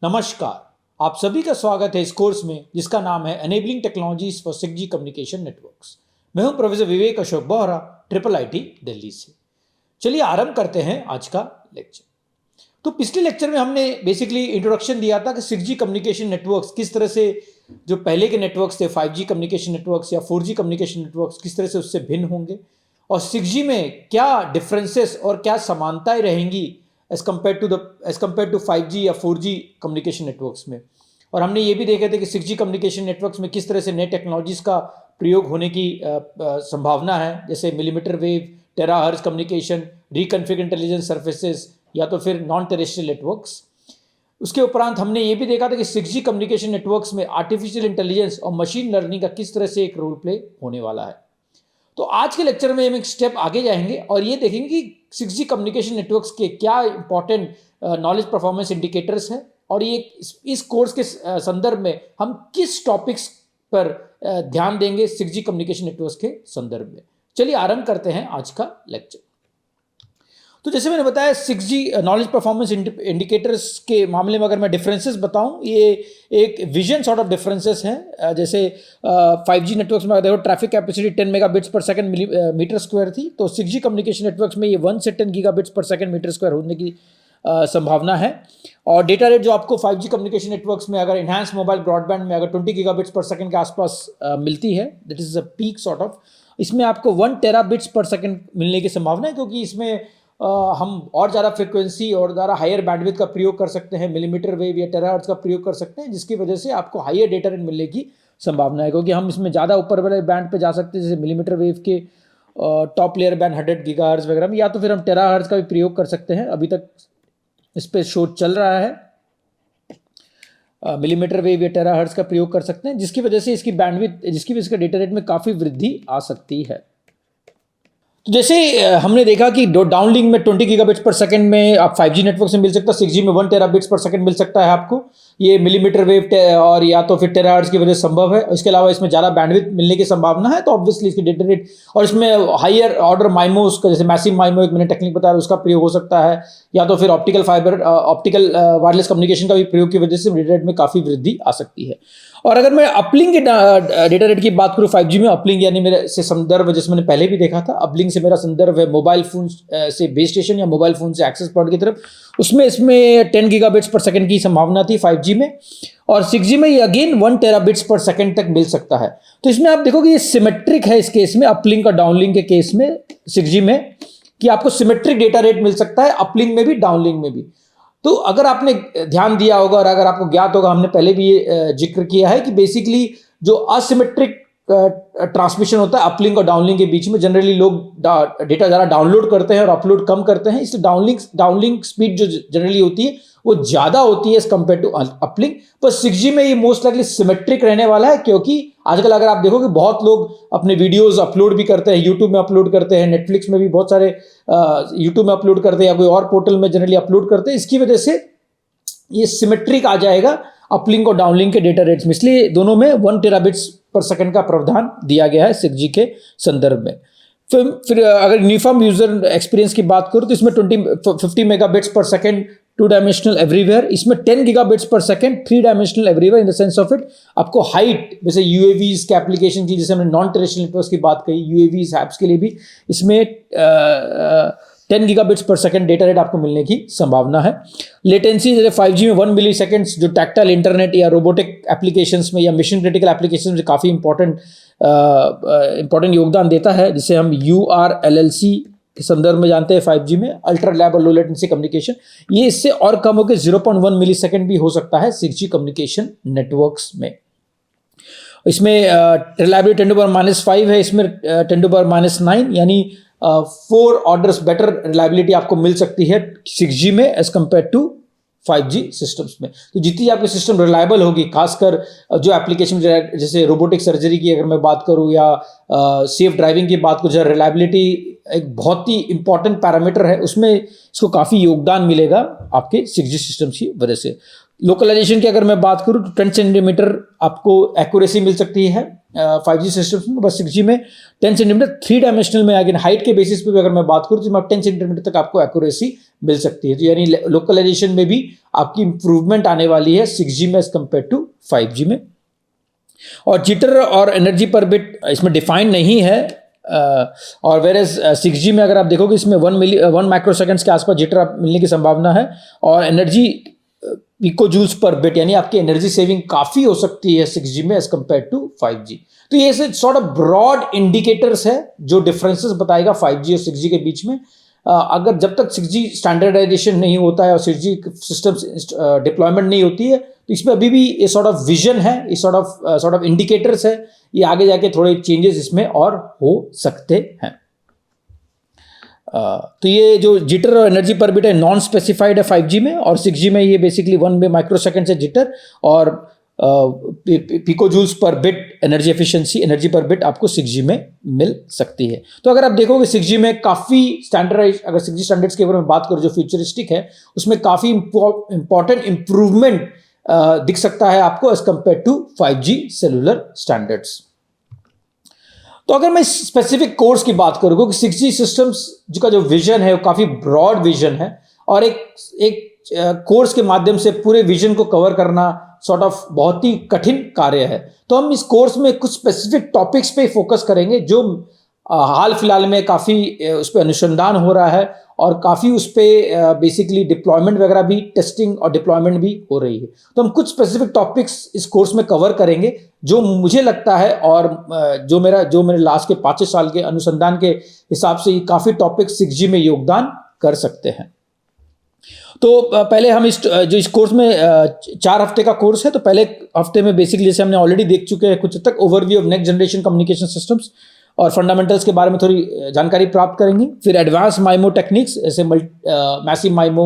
नमस्कार, आप सभी का स्वागत है इस कोर्स में जिसका नाम है enabling technologies for 6G communication networks. मैं हूं प्रोफेसर विवेक अशोक बोहरा, IIIT दिल्ली से। चलिए आरंभ करते हैं आज का लेक्चर। तो पिछले लेक्चर में हमने बेसिकली इंट्रोडक्शन दिया था कि 6G कम्युनिकेशन नेटवर्क्स किस तरह से, जो पहले के नेटवर्क्स थे 5G कम्युनिकेशन नेटवर्क्स या 4G कम्युनिकेशन नेटवर्क्स, किस तरह से उससे भिन्न होंगे और 6G में क्या डिफरेंसेस और क्या समानताएं रहेंगी एज कम्पेयर टू 5G या 4G कम्युनिकेशन नेटवर्क्स में। और हमने ये भी देखे थे कि 6G कम्युनिकेशन नेटवर्क्स में किस तरह से नए टेक्नोलॉजीज का प्रयोग होने की संभावना है, जैसे millimetre wave, terahertz communication, reconfig intelligence surfaces या तो फिर नॉन टेरेस्ट्रियल नेटवर्क्स। उसके उपरांत हमने ये भी देखा था कि 6G कम्युनिकेशन नेटवर्क्स में आर्टिफिशियल इंटेलिजेंस और मशीन लर्निंग का किस तरह से एक रोल प्ले होने वाला है। तो आज के लेक्चर में हम एक स्टेप आगे जाएंगे और ये देखेंगे कि 6G कम्युनिकेशन नेटवर्क्स के क्या इंपॉर्टेंट नॉलेज परफॉर्मेंस इंडिकेटर्स हैं और ये इस कोर्स के संदर्भ में हम किस टॉपिक्स पर ध्यान देंगे 6G कम्युनिकेशन नेटवर्क्स के संदर्भ में। चलिए आरंभ करते हैं आज का लेक्चर। तो जैसे मैंने बताया 6G नॉलेज परफॉर्मेंस इंडिकेटर्स के मामले में अगर मैं डिफरेंसेस बताऊं, ये एक विजन सॉर्ट ऑफ डिफरेंसेस हैं। जैसे 5G नेटवर्क्स में देखो ट्रैफिक कैपेसिटी 10 मेगाबिट्स पर सेकंड मीटर स्क्वायर थी, तो 6G कम्युनिकेशन नेटवर्क्स में ये 1 से 10 gigabits per second metre square होने की संभावना है। और डेटा रेट जो आपको 5G कम्युनिकेशन नेटवर्क्स में अगर इन्हांस मोबाइल ब्रॉडबैंड में अगर 20 गीगाबिट्स पर सेकंड के आसपास मिलती है, that is a peak sort of, इसमें आपको 1 टेराबिट्स पर सेकंड मिलने की संभावना है, क्योंकि इसमें हम और ज़्यादा फ्रिक्वेंसी और ज़्यादा हायर बैंडविड्थ का प्रयोग कर सकते हैं, मिलीमीटर वेव या टेराहर्ट्ज का प्रयोग कर सकते हैं, जिसकी वजह से आपको हायर डेटा रेट मिलने की संभावना है, क्योंकि हम इसमें ज़्यादा ऊपर वाले बैंड पे जा सकते हैं, जैसे मिलीमीटर वेव के टॉप लेयर बैंड 100 गीगाहर्ट्ज वगैरह में, या तो फिर हम टेराहर्ट्ज का भी प्रयोग कर सकते हैं। अभी तक इस पर शोध चल रहा है, मिलीमीटर वेव या टेराहर्ट्ज का प्रयोग कर सकते हैं, जिसकी वजह से इसकी बैंडविड्थ, जिसकी वजह से डेटा रेट में काफ़ी वृद्धि आ सकती है। तो जैसे हमने देखा कि डाउनलिंक में 20 गीगाबिट्स पर सेकंड में आप 5G नेटवर्क से मिल सकता है, 6G में 1 टेराबिट्स पर सेकंड मिल सकता है आपको। ये मिलीमीटर वेव और या तो फिर टेराहर्ट्ज की वजह से संभव है। इसके अलावा इसमें ज़्यादा बैंडविड्थ मिलने की संभावना है, तो ऑब्वियसली इसकी डेटा रेट, और इसमें हायर ऑर्डर माइमोस का, जैसे मैसिव माइमो एक मैंने टेक्निक बताया, उसका प्रयोग हो सकता है, या तो फिर ऑप्टिकल वायरलेस कम्युनिकेशन का भी प्रयोग की वजह से डेटा रेट में काफ़ी वृद्धि आ सकती है। और अगर मैं अपलिंक के डेटा रेट की बात करूँ 5G में, अपलिंक यानी मेरे से संदर्भ, जैसे मैंने पहले भी देखा था, अपलिंक से मेरा संदर्भ है मोबाइल फोन से बेस स्टेशन या मोबाइल फोन से एक्सेस पॉइंट की तरफ। इसमें 10 गीगाबिट्स पर सेकंड की संभावना थी 5G में, और 6G में ये अगेन 1 टेराबिट्स पर सेकंड तक मिल सकता है। तो इसमें आप देखोगे ये सिमेट्रिक है इस केस में, अपलिंक और डाउनलिंक के केस में 6G में, कि आपको सिमेट्रिक डेटा रेट मिल सकता है अपलिंक में भी डाउनलिंक में भी। तो अगर आपने ध्यान दिया होगा और अगर आपको ज्ञात होगा, हमने पहले भी ये जिक्र किया है कि बेसिकली जो असिमेट्रिक ट्रांसमिशन होता है अपलिंक और डाउनलिंक के बीच में, जनरली लोग डेटा ज़्यादा डाउनलोड करते हैं और अपलोड कम करते हैं, इसलिए डाउनलिंक स्पीड जो जनरली होती है वो ज़्यादा होती है एज कम्पेयर टू अपलिंक। पर 6G में ये मोस्ट लाइकली सिमेट्रिक रहने वाला है, क्योंकि आजकल अगर आप देखोगे बहुत लोग अपने वीडियोस अपलोड भी करते हैं, यूट्यूब में अपलोड करते हैं, नेटफ्लिक्स में भी बहुत सारे यूट्यूब में अपलोड करते हैं, या कोई और पोर्टल में जनरली अपलोड करते हैं। इसकी वजह से ये सिमेट्रिक आ जाएगा अपलिंक और डाउनलिंक के डेटा रेट्स में, इसलिए दोनों में 1 टेराबिट्स पर सेकंड का प्रावधान दिया गया है 6G के संदर्भ में। फिर अगर यूनिफॉर्म यूजर एक्सपीरियंस की बात करूँ तो इसमें 50 मेगाबिट्स पर सेकंड 2 डायमेंशनल एवरीवेयर, इसमें 10 gigabits per second 3 dimensional everywhere, in the sense of it आपको हाइट, जैसे यूएवीज के एप्लीकेशन की, जैसे हमने नॉन टेरेस्ट्रियल नेटवर्क्स की बात कही, यूएवीज ऐप्स के लिए भी इसमें 10 gigabits per second data rate आपको मिलने की संभावना है। लेटेंसी जैसे 5G में 1 मिली सेकेंड्स, जो टैक्टाइल इंटरनेट या रोबोटिक एप्लीकेशंस में या मिशन क्रिटिकल एप्लीकेशंस में काफ़ी इंपॉर्टेंट योगदान देता है, जिसे हम URLLC के संदर्भ में जानते हैं 5G में, ultra reliable low latency communication. ये इससे और कम होकर 0.1 मिली सेकेंड भी हो सकता है 6G कम्युनिकेशन नेटवर्क्स में। इसमें रिलायबिलिटी 10⁻⁵ है, इसमें 10⁻⁹, यानी 4 ऑर्डर्स बेटर रिलायबिलिटी आपको मिल सकती है 6G में as compare to 5G systems में। तो जितनी आपकी सिस्टम रिलायबल होगी, खासकर जो एप्लीकेशन जैसे रोबोटिक सर्जरी की अगर मैं बात करूं या सेफ ड्राइविंग की बात करूं, जहाँ रिलायबिलिटी एक बहुत ही इंपॉर्टेंट पैरामीटर है, उसमें इसको काफ़ी योगदान मिलेगा आपके 6G सिस्टम्स की वजह से। लोकलाइजेशन की अगर मैं बात करूं तो 10 सेंटीमीटर आपको एक्यूरेसी मिल सकती है 5G सिस्टम्स में, बस 6G में 10 सेंटीमीटर 3 डायमेंशनल में, अगेन हाइट के बेसिस पे भी अगर मैं बात करूँ तो 10 सेंटीमीटर तक आपको एक्यूरेसी मिल सकती है। तो यानी लोकलाइजेशन में भी आपकी इंप्रूवमेंट आने वाली है 6G में एज कम्पेयर टू 5G में। और जिटर और एनर्जी पर बिट इसमें डिफाइन नहीं है, और वेरेज 6G में अगर आप देखोगे इसमें 1 माइक्रोसेकंड्स के आसपास जिटर मिलने की संभावना है, और एनर्जी पिकोजूल्स पर बिट, यानी आपकी एनर्जी सेविंग काफ़ी हो सकती है 6G में एज कम्पेयर टू 5G। तो ये सॉर्ट ऑफ ब्रॉड इंडिकेटर्स है जो डिफरेंसेस बताएगा 5G और 6G के बीच में। अगर जब तक 6G स्टैंडर्डाइजेशन नहीं होता है और 6G सिस्टम डिप्लॉयमेंट नहीं होती है, तो इसमें अभी भी ये सॉर्ट ऑफ विजन है, ये सॉर्ट ऑफ इंडिकेटर्स है, ये आगे जाके थोड़े चेंजेस इसमें और हो सकते हैं। तो ये जो जिटर और एनर्जी पर बिट है नॉन स्पेसिफाइड है 5G में, और 6G में ये बेसिकली 1 माइक्रोसेकंड से जिटर और पिकोजूल्स पर बिट एनर्जी एफिशिएंसी, एनर्जी पर बिट आपको 6G में मिल सकती है। तो अगर आप देखोगे 6G में काफ़ी स्टैंडर्डाइज, अगर 6G स्टैंडर्ड्स के बारे में बात करो जो फ्यूचरिस्टिक है, उसमें काफ़ी इंपॉर्टेंट इंप्रूवमेंट दिख सकता है आपको as compare to 5G cellular standards. तो अगर मैं स्पेसिफिक कोर्स की बात करूँ, क्योंकि 6G सिस्टम्स का जो विजन है वो काफ़ी ब्रॉड विजन है, और एक कोर्स के माध्यम से पूरे विजन को कवर करना सॉर्ट ऑफ बहुत ही कठिन कार्य है। तो हम इस कोर्स में कुछ स्पेसिफिक टॉपिक्स पे फोकस करेंगे जो हाल फिलहाल में काफ़ी उस पर अनुसंधान हो रहा है, और काफ़ी उस पर बेसिकली डिप्लॉयमेंट वगैरह भी, टेस्टिंग और डिप्लॉयमेंट भी हो रही है। तो हम कुछ स्पेसिफिक टॉपिक्स इस कोर्स में कवर करेंगे जो मुझे लगता है, और जो मेरे लास्ट के 5 साल के अनुसंधान के हिसाब से काफ़ी टॉपिक 6G में योगदान कर सकते हैं। तो पहले हम इस कोर्स में 4 हफ्ते का कोर्स है, तो पहले हफ्ते में बेसिकली जैसे हमने ऑलरेडी देख चुके हैं कुछ तक overview of next generation communication systems और फंडामेंटल्स के बारे में थोड़ी जानकारी प्राप्त करेंगे। फिर एडवांस माइमो टेक्निक्स जैसे मैसिव माइमो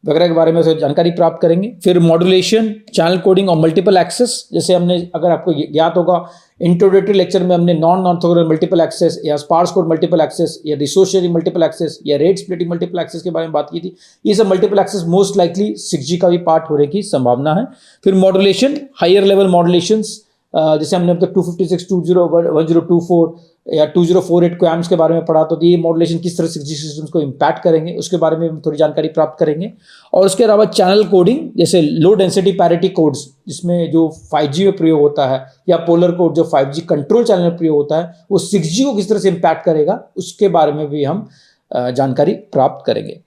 वगैरह के बारे में जानकारी प्राप्त करेंगे। फिर मॉड्यूलेशन, चैनल कोडिंग और मल्टीपल एक्सेस, जैसे हमने, अगर आपको ज्ञात होगा, इंट्रोडक्टरी लेक्चर में हमने नॉन ऑर्थोगोनल मल्टीपल एक्सेस या स्पार्स कोड मल्टीपल एक्सेस या डिसोशिएटिंग मल्टीपल एक्सेस या रेट स्प्लिटिंग मल्टीपल एक्सेस के बारे में बात की थी। ये सब multiple access most likely 6G का भी पार्ट होने की संभावना है। फिर मॉड्यूलेशन, हायर लेवल मॉड्यूलेशंस, जैसे हमने अब तक 256, 1024 या 2048 क्वैम्स के बारे में पढ़ा, तो ये मॉड्यूलेशन किस तरह 6G सिस्टम्स को इम्पैक्ट करेंगे उसके बारे में थोड़ी जानकारी प्राप्त करेंगे। और उसके अलावा चैनल कोडिंग, जैसे लो डेंसिटी पैरिटी कोड्स जिसमें जो 5G में प्रयोग होता है, या पोलर कोड जो 5G कंट्रोल चैनल में प्रयोग होता है, वो 6G को किस तरह से इम्पैक्ट करेगा उसके बारे में भी हम जानकारी प्राप्त करेंगे।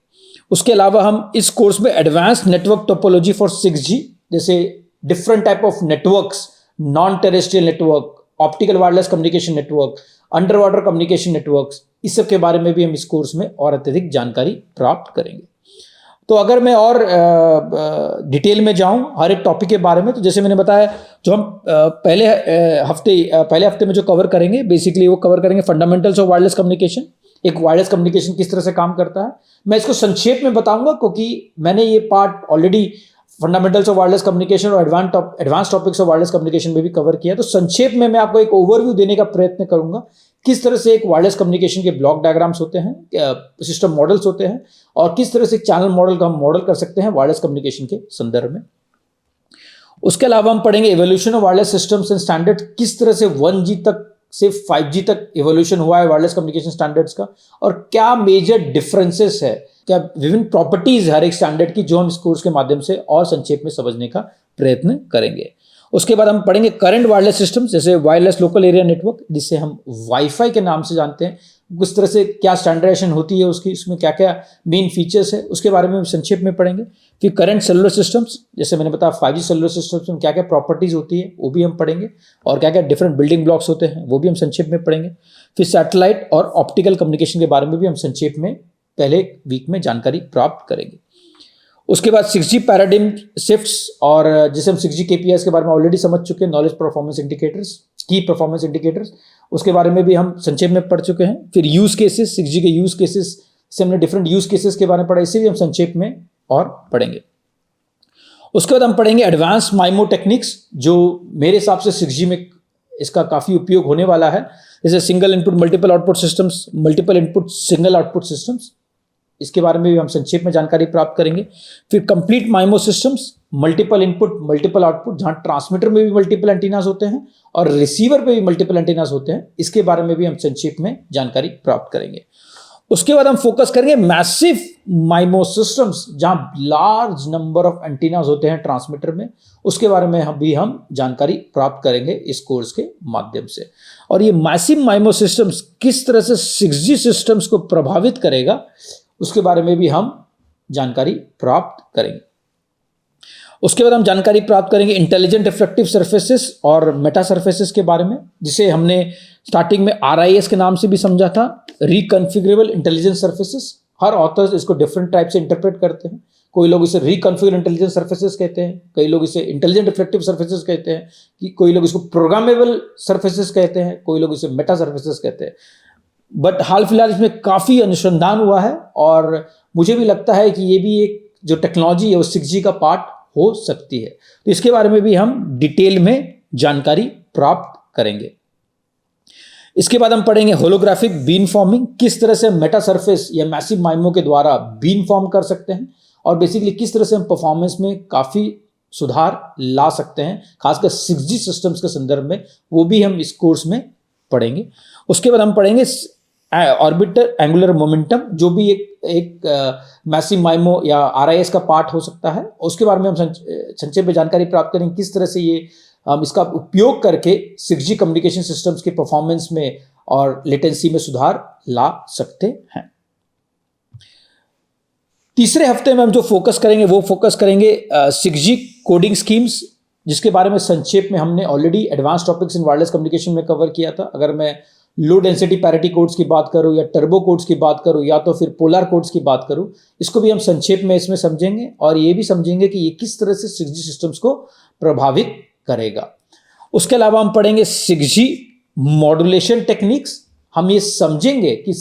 उसके अलावा हम इस कोर्स में advance network topology for 6G, जैसे different type of networks, non terrestrial network, optical wireless communication network, under water communication networks, इस सब के बारे में भी हम इस कोर्स में और अत्यधिक जानकारी प्राप्त करेंगे। तो अगर मैं और डिटेल में जाऊं हर एक टॉपिक के बारे में, तो जैसे मैंने बताया, जो हम पहले हफ्ते में जो कवर करेंगे, बेसिकली वो कवर करेंगे फंडामेंटल्स ऑफ वायरलेस कम्युनिकेशन, एक वायरलेस कम्युनिकेशन किस तरह से काम करता है। मैं इसको संक्षेप में बताऊंगा क्योंकि मैंने ये part already fundamentals of wireless communication और advance topics of wireless communication में भी कवर किया। तो संक्षेप में मैं आपको एक ओवरव्यू देने का प्रयत्न करूंगा किस तरह से एक वायरलेस कम्युनिकेशन के ब्लॉक डायग्राम्स होते हैं, सिस्टम मॉडल्स होते हैं, और किस तरह से चैनल मॉडल का हम मॉडल कर सकते हैं वायरलेस कम्युनिकेशन के संदर्भ में। उसके अलावा हम पढ़ेंगे evolution of wireless systems and standard, किस तरह से 1G तक से 5G तक एवोल्यूशन हुआ है वायरलेस कम्युनिकेशन स्टैंडर्ड्स का, और क्या मेजर डिफरेंसेस है, क्या विभिन्न प्रॉपर्टीज हर एक स्टैंडर्ड की, जो हम इस कोर्स के माध्यम से और संक्षेप में समझने का प्रयत्न करेंगे। उसके बाद हम पढ़ेंगे करंट वायरलेस सिस्टम्स, जैसे वायरलेस लोकल एरिया नेटवर्क जिसे हम वाईफाई के नाम से जानते हैं, किस तरह से क्या स्टैंडर्डाइजेशन होती है उसकी, उसमें क्या क्या मेन फीचर्स है, उसके बारे में संक्षेप में पढ़ेंगे। फिर करंट सेलुलर सिस्टम्स, जैसे मैंने बताया 5G सेलुलर सिस्टम्स में क्या क्या प्रॉपर्टीज होती है वो भी हम पढ़ेंगे, और क्या क्या डिफरेंट बिल्डिंग ब्लॉक्स होते हैं वो भी हम संक्षेप में पढ़ेंगे। फिर सैटेलाइट और ऑप्टिकल कम्युनिकेशन के बारे में भी हम संक्षेप में पहले वीक में जानकारी प्राप्त करेंगे। उसके बाद 6G पैराडिम शिफ्ट्स, और जिसे हम 6G KPIs के बारे में ऑलरेडी समझ चुके हैं, नॉलेज परफॉर्मेंस इंडिकेटर्स, की परफॉर्मेंस इंडिकेटर्स, उसके बारे में भी हम संक्षेप में पढ़ चुके हैं। फिर यूज केसेस, 6G के यूज केसेस से हमने डिफरेंट यूज केसेस के बारे में पढ़ा, इसे भी हम संक्षेप में और पढ़ेंगे। उसके बाद हम पढ़ेंगे एडवांस माइमो टेक्निक्स, जो मेरे हिसाब से 6G में इसका काफ़ी उपयोग होने वाला है, जैसे single input multiple output systems, multiple input single output systems, इसके बारे में भी हम संक्षेप में जानकारी प्राप्त करेंगे। फिर complete MIMO systems, multiple input multiple output, जहां ट्रांसमीटर में भी मल्टीपल एंटीनास होते हैं और रिसीवर पे भी मल्टीपल एंटीनास होते हैं, इसके बारे में भी हम संक्षेप में जानकारी प्राप्त करेंगे। उसके बाद हम फोकस करेंगे मैसिव माइमो सिस्टम्स, जहां लार्ज नंबर ऑफ एंटीनास होते हैं ट्रांसमीटर में, उसके बारे में हम जानकारी प्राप्त करेंगे इस कोर्स के माध्यम से। और ये मैसिव माइमो सिस्टम्स किस तरह से 6G सिस्टम्स को प्रभावित करेगा, उसके बारे में भी हम जानकारी प्राप्त करेंगे। उसके बाद हम जानकारी प्राप्त करेंगे इंटेलिजेंट रिफ्लेक्टिव सर्फेसेस और मेटा सर्फेसेस के बारे में, जिसे हमने स्टार्टिंग में RIS के नाम से भी समझा था, रिकॉन्फिगरेबल इंटेलिजेंट सर्फेसेस। हर ऑथर्स इसको डिफरेंट टाइप से इंटरप्रेट करते हैं। कोई लोग इसे रिकॉन्फिगर इंटेलिजेंट सर्फेसेस कहते हैं, कई लोग इसे इंटेलिजेंट रिफ्लेक्टिव सर्फेसेस कहते हैं, कि कोई लोग इसको प्रोग्रामेबल सर्फेसेस कहते हैं, कोई लोग इसे मेटा सर्फेसेस कहते हैं। बट हाल फिलहाल इसमें काफ़ी अनुसंधान हुआ है और मुझे भी लगता है कि ये भी एक जो टेक्नोलॉजी है वो 6G का पार्ट हो सकती है। तो इसके बारे में भी हम डिटेल में जानकारी प्राप्त करेंगे। इसके बाद हम पढ़ेंगे होलोग्राफिक बीम फॉर्मिंग, किस तरह से मेटा सरफेस या मैसिव माइमो के द्वारा बीम फॉर्म कर सकते हैं और बेसिकली किस तरह से हम परफॉर्मेंस में काफ़ी सुधार ला सकते हैं, खासकर 6G सिस्टम्स के संदर्भ में, वो भी हम इस कोर्स में पढ़ेंगे। उसके बाद हम पढ़ेंगे ऑर्बिटर एंगुलर मोमेंटम, जो भी एक मैसिव माइमो या RIS का पार्ट हो सकता है। उसके बारे में हम संक्षेप में जानकारी प्राप्त करेंगे किस तरह से ये हम इसका उपयोग करके 6G कम्युनिकेशन सिस्टम्स के परफॉर्मेंस में और लेटेंसी में सुधार ला सकते हैं। तीसरे हफ्ते में हम जो फोकस करेंगे वो फोकस करेंगे 6G कोडिंग स्कीम्स, जिसके बारे में संक्षेप में हमने already advance topics in wireless communication में कवर किया था। अगर मैं लो डेंसिटी पैरिटी कोड्स की बात करूं या टर्बो कोड्स की बात करूं या तो फिर पोलर कोड्स की बात करूं, इसको भी हम संक्षेप में इसमें समझेंगे और ये भी समझेंगे कि ये किस तरह से 6G सिस्टम्स को प्रभावित करेगा। उसके अलावा हम पढ़ेंगे 6G मॉड्यूलेशन टेक्निक्स। हम ये समझेंगे कि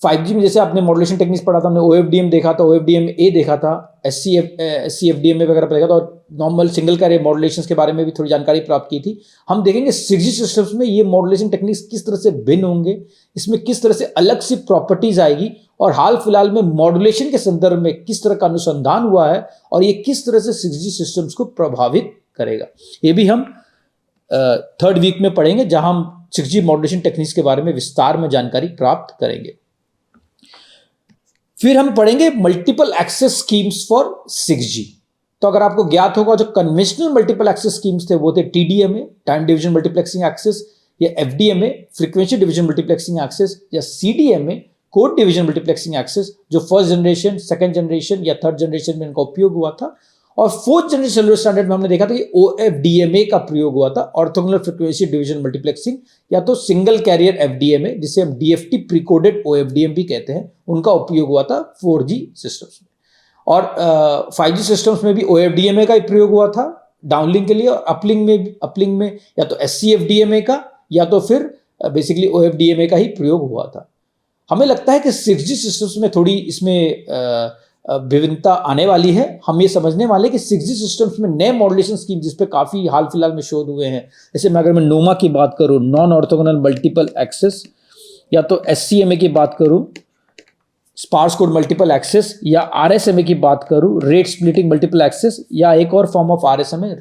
5G में जैसे आपने मॉड्यूलेशन टेक्निक्स पढ़ा था, हमने OFDM देखा था, OFDM-A देखा था, SCFDMA वगैरह देखा था और नॉर्मल सिंगल कैरियर मॉड्यूलेशन के बारे में भी थोड़ी जानकारी प्राप्त की थी। हम देखेंगे 6G सिस्टम्स में ये मॉड्यूलेशन टेक्निक्स किस तरह से भिन्न होंगे, इसमें किस तरह से अलग सी प्रॉपर्टीज आएगी और हाल फिलहाल में मॉड्यूलेशन के संदर्भ में किस तरह का अनुसंधान हुआ है और ये किस तरह से 6G सिस्टम्स को प्रभावित करेगा। ये भी हम थर्ड वीक में पढ़ेंगे, जहां हम 6G मॉड्यूलेशन टेक्निक्स के बारे में विस्तार में जानकारी प्राप्त करेंगे। फिर हम पढ़ेंगे multiple access schemes for 6G। तो अगर आपको ज्ञात होगा, जो कन्वेंशनल मल्टीपल एक्सेस स्कीम्स थे वो थे TDMA time division multiplexing access, या FDMA frequency division multiplexing access, या CDMA code division multiplexing access, जो फर्स्ट जनरेशन, सेकंड जनरेशन या थर्ड जनरेशन में इनका उपयोग हुआ था। और फोर्थ जनरेशन सेलुलर स्टैंडर्ड में हमने देखा था कि OFDMA का प्रयोग हुआ था, ऑर्थोगोनल फ्रीक्वेंसी डिवीजन मल्टीप्लेक्सिंग, या तो सिंगल कैरियर FDMA, जिसे हम DFT प्रीकोडेड OFDM भी कहते हैं, उनका उपयोग हुआ था 4G सिस्टम्स में। और 5G सिस्टम्स में भी OFDMA का ही प्रयोग हुआ था डाउनलिंक के लिए, और अपलिंक में या तो SCFDMA का या तो फिर बेसिकली OFDMA का ही प्रयोग हुआ था। हमें लगता है कि 6G सिस्टम्स में थोड़ी इसमें विभिन्नता आने वाली है। हम ये समझने वाले कि 6G सिस्टम्स में नए मॉड्यूलेशन स्कीम जिस पे काफ़ी हाल फिलहाल में शोध हुए हैं, जैसे अगर मैं नोमा की बात करूँ, नॉन ऑर्थोगोनल मल्टीपल एक्सेस, या तो SCMA की बात करूँ, स्पार्स कोड मल्टीपल एक्सेस, या RSMA की बात करूँ, रेट स्प्लिटिंग मल्टीपल एक्सेस, या एक और form of RSMA,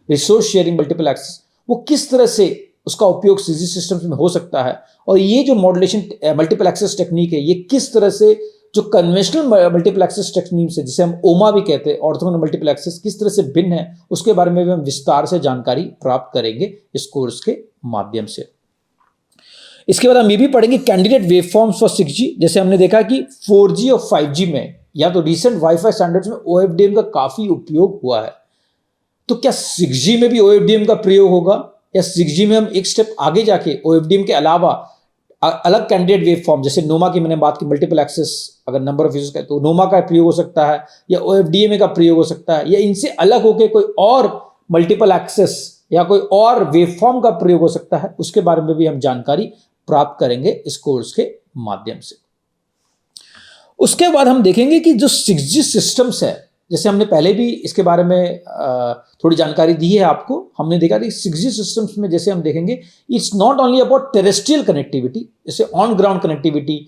resource sharing multiple access, वो किस तरह से उसका उपयोग 6G सिस्टम्स में हो सकता है। और ये जो मॉड्यूलेशन मल्टीपल एक्सेस टेक्निक है, ये किस तरह से जो कन्वेंशनल मल्टीपल एक्सेस टेक्निक्स है, जिसे हम OMA भी कहते हैं, ऑर्थोगोनल मल्टीपल एक्सेस, किस तरह से भिन्न है, उसके बारे में भी हम विस्तार से जानकारी प्राप्त करेंगे इस कोर्स के माध्यम से। इसके बाद हम ये भी पढ़ेंगे कैंडिडेट वेवफॉर्म्स फॉर 6G। जैसे हमने देखा कि 4G और 5G में या तो रिसेंट वाईफाई स्टैंडर्ड्स में OFDM का काफी उपयोग हुआ है, तो क्या 6G में भी OFDM का प्रयोग होगा, या 6G में हम एक स्टेप आगे जाके OFDM के अलावा अलग कैंडिडेट वेव फॉर्म, जैसे नोमा की मैंने बात की, मल्टीपल एक्सेस अगर नंबर ऑफ यूजर्स का, तो नोमा का प्रयोग हो सकता है, या OFDMA का प्रयोग हो सकता है, या इनसे अलग होकर कोई और मल्टीपल एक्सेस या कोई और वेव फॉर्म का प्रयोग हो सकता है। उसके बारे में भी हम जानकारी प्राप्त करेंगे इस कोर्स के माध्यम से। उसके बाद हम देखेंगे कि जो 6G सिस्टम्स है, जैसे हमने पहले भी इसके बारे में थोड़ी जानकारी दी है आपको, हमने देखा कि 6G सिस्टम्स में जैसे हम देखेंगे, it's not only about terrestrial connectivity, जैसे on ground connectivity,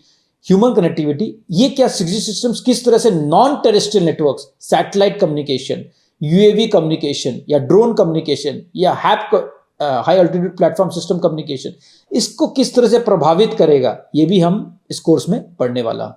human connectivity, ये क्या 6G सिस्टम्स किस तरह से non terrestrial networks, satellite communication, UAV communication या ड्रोन कम्युनिकेशन या HAP high altitude platform system communication, इसको किस तरह से प्रभावित करेगा, ये भी हम इस कोर्स में पढ़ने वाला हूं।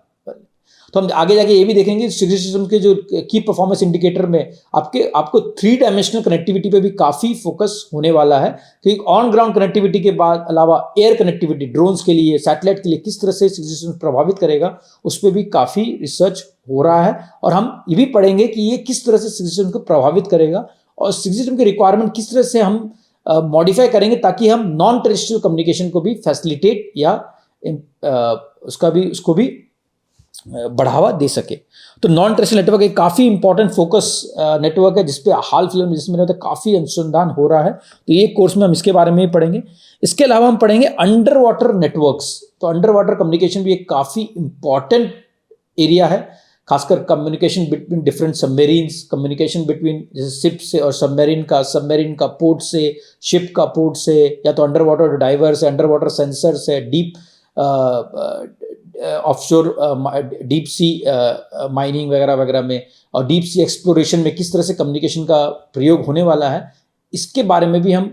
तो हम आगे जाके ये भी देखेंगे 6G सिस्टम के जो की परफॉर्मेंस इंडिकेटर में आपको 3 डायमेंशनल कनेक्टिविटी पे भी काफी फोकस होने वाला है, क्योंकि ऑन ग्राउंड कनेक्टिविटी के बाद अलावा एयर कनेक्टिविटी ड्रोन्स के लिए, सैटेलाइट के लिए किस तरह से 6G सिस्टम प्रभावित करेगा, उस पर भी काफी रिसर्च हो रहा है। और हम ये भी पढ़ेंगे कि ये किस तरह से 6G सिस्टम को प्रभावित करेगा और 6G सिस्टम की रिक्वायरमेंट किस तरह से हम मॉडिफाई करेंगे ताकि हम नॉन टेरेस्ट्रियल कम्युनिकेशन को भी फैसिलिटेट या उसको भी बढ़ावा दे सके। तो नॉन टेरेस्ट्रियल नेटवर्क एक काफ़ी इंपॉर्टेंट फोकस नेटवर्क है जिसपे हाल फिलहाल जिसमें काफ़ी अनुसंधान हो रहा है। तो ये कोर्स में हम इसके बारे में ही पढ़ेंगे। इसके अलावा हम पढ़ेंगे अंडर वाटर नेटवर्क्स। तो अंडर वाटर कम्युनिकेशन भी एक काफ़ी इंपॉर्टेंट एरिया है, खासकर communication between different submarines, communication between जैसे शिप से और सबमेरीन का पोर्ट से, शिप का पोर्ट से, या तो अंडर वाटर डाइवर से, अंडर वाटर सेंसर से, deep offshore deep sea mining वगैरह वगैरह में और डीप सी एक्सप्लोरेशन में किस तरह से कम्युनिकेशन का प्रयोग होने वाला है, इसके बारे में भी हम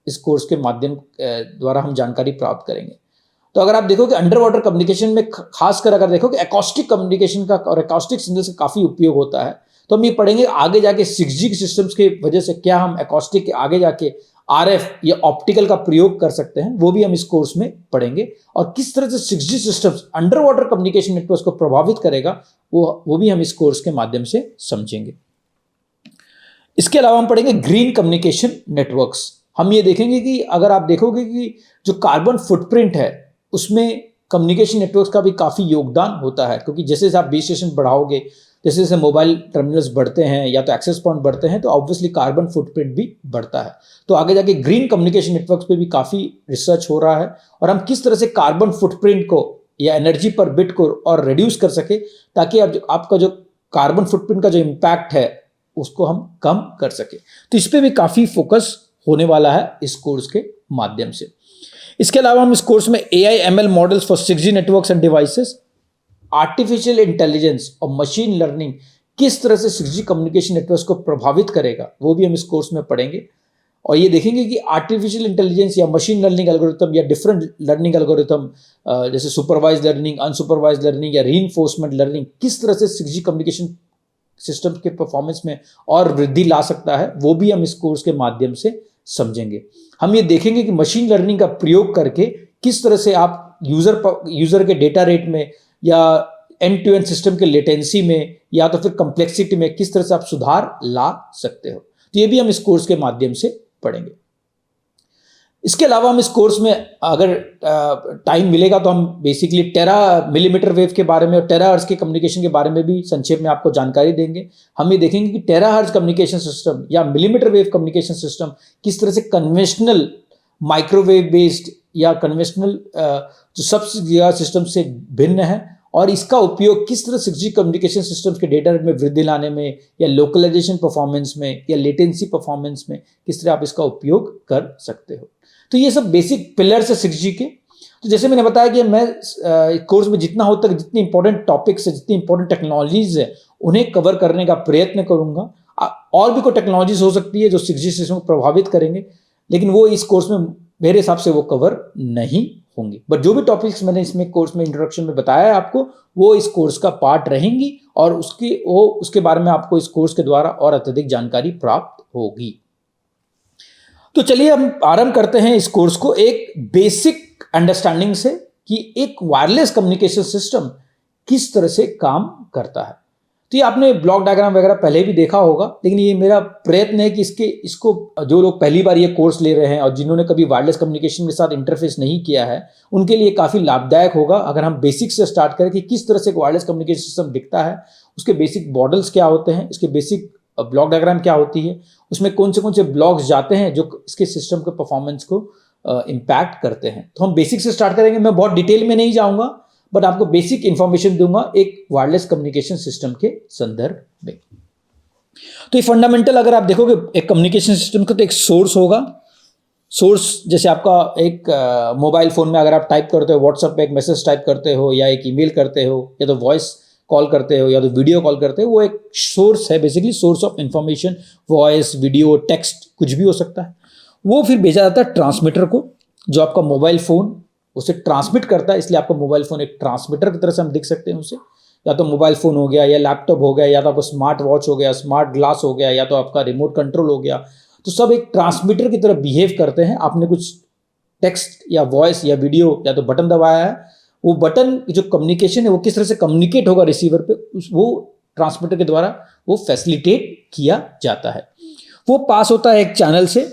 इस कोर्स के माध्यम द्वारा हम जानकारी प्राप्त करेंगे। तो अगर आप देखोगे अंडर वाटर कम्युनिकेशन में खासकर अगर देखोगे एकॉस्टिक कम्युनिकेशन का और एकॉस्टिक सिग्नल का काफ़ी उपयोग होता है। तो हम ये पढ़ेंगे आगे जाके 6G सिस्टम्स के वजह से क्या हम एकॉस्टिक के आगे जाके RF या ऑप्टिकल का प्रयोग कर सकते हैं, वो भी हम इस कोर्स में पढ़ेंगे। और किस तरह से 6G systems under water communication networks को प्रभावित करेगा वो भी हम इस कोर्स के माध्यम से समझेंगे। इसके अलावा हम पढ़ेंगे ग्रीन कम्युनिकेशन नेटवर्क्स। हम ये देखेंगे कि अगर आप देखोगे कि जो कार्बन फुटप्रिंट है उसमें कम्युनिकेशन नेटवर्क्स का भी काफ़ी योगदान होता है, क्योंकि जैसे जैसे आप बेस स्टेशन बढ़ाओगे, जैसे जैसे मोबाइल टर्मिनल्स बढ़ते हैं या तो एक्सेस पॉइंट बढ़ते हैं, तो ऑब्वियसली कार्बन फुटप्रिंट भी बढ़ता है। तो आगे जाके ग्रीन कम्युनिकेशन नेटवर्क्स पे भी काफ़ी रिसर्च हो रहा है और हम किस तरह से कार्बन फुटप्रिंट को या एनर्जी पर बिट को और रिड्यूस कर सके ताकि आपका जो कार्बन फुटप्रिंट का जो इम्पैक्ट है उसको हम कम कर सके। तो इस पर भी काफ़ी फोकस होने वाला है इस कोर्स के माध्यम से। इसके अलावा हम इस कोर्स में AI ML models for 6G networks end devices, artificial intelligence और मशीन लर्निंग किस तरह से 6G कम्युनिकेशन नेटवर्क्स को प्रभावित करेगा, वो भी हम इस कोर्स में पढ़ेंगे। और ये देखेंगे कि आर्टिफिशियल इंटेलिजेंस या मशीन लर्निंग एल्गोरिथम या डिफरेंट लर्निंग एल्गोरिथम जैसे सुपरवाइज लर्निंग, अनसुपरवाइज लर्निंग या रीइंफोर्समेंट लर्निंग किस तरह से 6G कम्युनिकेशन सिस्टम के परफॉर्मेंस में और वृद्धि ला सकता है, वो भी हम इस कोर्स के माध्यम से समझेंगे। हम ये देखेंगे कि मशीन लर्निंग का प्रयोग करके किस तरह से आप यूजर के डेटा रेट में या एंड टू एंड सिस्टम के लेटेंसी में या तो फिर कम्प्लेक्सिटी में किस तरह से आप सुधार ला सकते हो। तो ये भी हम इस कोर्स के माध्यम से पढ़ेंगे। इसके अलावा हम इस कोर्स में अगर टाइम मिलेगा तो हम बेसिकली टेरा मिलीमीटर वेव के बारे में और टेरा हर्ट्ज के कम्युनिकेशन के बारे में भी संक्षेप में आपको जानकारी देंगे। हम ये देखेंगे कि टेरा हर्ट्ज कम्युनिकेशन सिस्टम या मिलीमीटर वेव कम्युनिकेशन सिस्टम किस तरह से कन्वेंशनल माइक्रोवेव बेस्ड या कन्वेंशनल जो सब सिस्टम से भिन्न है और इसका उपयोग किस तरह 6G कम्युनिकेशन सिस्टम्स के डेटा रेट में वृद्धि लाने में या लोकलाइजेशन परफॉर्मेंस में या लेटेंसी परफॉर्मेंस में किस तरह आप इसका उपयोग कर सकते हो। तो ये सब बेसिक पिलर्स है 6G के। तो जैसे मैंने बताया कि मैं कोर्स में जितना हो तक जितनी इंपॉर्टेंट टॉपिक्स है, जितनी इंपॉर्टेंट टेक्नोलॉजीज है, उन्हें कवर करने का प्रयत्न करूंगा। और भी कोई टेक्नोलॉजीज हो सकती है जो 6G सिस्टम को प्रभावित करेंगे, लेकिन वो इस कोर्स में मेरे हिसाब से वो कवर नहीं होंगी। बट जो भी टॉपिक्स मैंने इसमें कोर्स में इंट्रोडक्शन में बताया है आपको, वो इस कोर्स का पार्ट रहेंगी और उसके बारे में आपको इस कोर्स के द्वारा और अत्यधिक जानकारी प्राप्त होगी। तो चलिए हम आरंभ करते हैं इस कोर्स को एक बेसिक अंडरस्टैंडिंग से कि एक वायरलेस कम्युनिकेशन सिस्टम किस तरह से काम करता है। तो ये आपने ब्लॉक डायग्राम वगैरह पहले भी देखा होगा, लेकिन ये मेरा प्रयत्न है कि इसको जो लोग पहली बार ये कोर्स ले रहे हैं और जिन्होंने कभी वायरलेस कम्युनिकेशन के साथ इंटरफेस नहीं किया है, उनके लिए काफ़ी लाभदायक होगा अगर हम बेसिक से स्टार्ट करें कि किस तरह से एक वायरलेस कम्युनिकेशन सिस्टम दिखता है, उसके बेसिक मॉडल्स क्या होते हैं, इसके बेसिक ब्लॉक डायग्राम क्या होती है, उसमें कौन से ब्लॉक्स जाते हैं जो इसके सिस्टम के परफॉर्मेंस को इम्पैक्ट करते हैं। तो हम बेसिक से स्टार्ट करेंगे। मैं बहुत डिटेल में नहीं जाऊँगा, बट आपको बेसिक इंफॉर्मेशन दूंगा एक वायरलेस कम्युनिकेशन सिस्टम के संदर्भ में। तो ये फंडामेंटल अगर आप देखोगे एक कम्युनिकेशन सिस्टम का तो एक सोर्स होगा, सोर्स जैसे आपका एक मोबाइल फ़ोन में अगर आप टाइप करते हो, व्हाट्सएप पे एक मैसेज टाइप करते हो या एक ईमेल करते हो या तो वॉइस कॉल करते हो या तो वीडियो कॉल करते हो, वो एक सोर्स है, basically source of information. Voice, video, text कुछ भी हो सकता है। वो फिर भेजा जाता है ट्रांसमीटर को, जो आपका मोबाइल फ़ोन उसे ट्रांसमिट करता है। इसलिए आपका मोबाइल फ़ोन एक ट्रांसमीटर की तरह से हम दिख सकते हैं उसे। या तो मोबाइल फ़ोन हो गया, या लैपटॉप हो गया, या तो आपका स्मार्ट वॉच हो गया, स्मार्ट ग्लास हो गया, या तो आपका रिमोट कंट्रोल हो गया। तो सब एक ट्रांसमीटर की तरह बिहेव करते हैं। आपने कुछ टेक्स्ट या वॉइस या वीडियो या तो बटन दबाया है, वो बटन जो कम्युनिकेशन है वो किस तरह से कम्युनिकेट होगा रिसीवर पे, वो ट्रांसमीटर के द्वारा वो फैसिलिटेट किया जाता है। वो पास होता है एक चैनल से।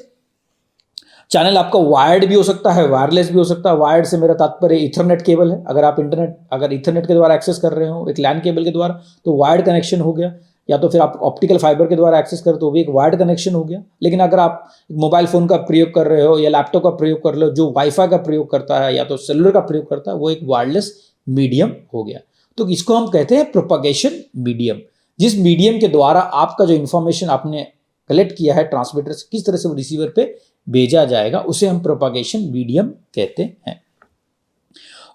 चैनल आपका वायर्ड भी हो सकता है, वायरलेस भी हो सकता है। वायर्ड से मेरा तात्पर्य इथरनेट केबल है। अगर इथरनेट के द्वारा एक्सेस कर रहे हो एक लैन केबल के द्वारा, तो वायर्ड कनेक्शन हो गया। या तो फिर आप ऑप्टिकल फाइबर के द्वारा एक्सेस करो तो भी एक वायर्ड कनेक्शन हो गया। लेकिन अगर आप मोबाइल फ़ोन का प्रयोग कर रहे हो या लैपटॉप का प्रयोग कर रहे हो जो वाईफाई का प्रयोग करता है या तो सेलुलर का प्रयोग करता है, वो एक वायरलेस मीडियम हो गया। तो इसको हम कहते हैं प्रोपगेशन मीडियम। जिस मीडियम के द्वारा आपका जो इंफॉर्मेशन आपने कलेक्ट किया है ट्रांसमीटर से, किस तरह से वो रिसीवर पे भेजा जाएगा, उसे हम प्रोपगेशन मीडियम कहते हैं।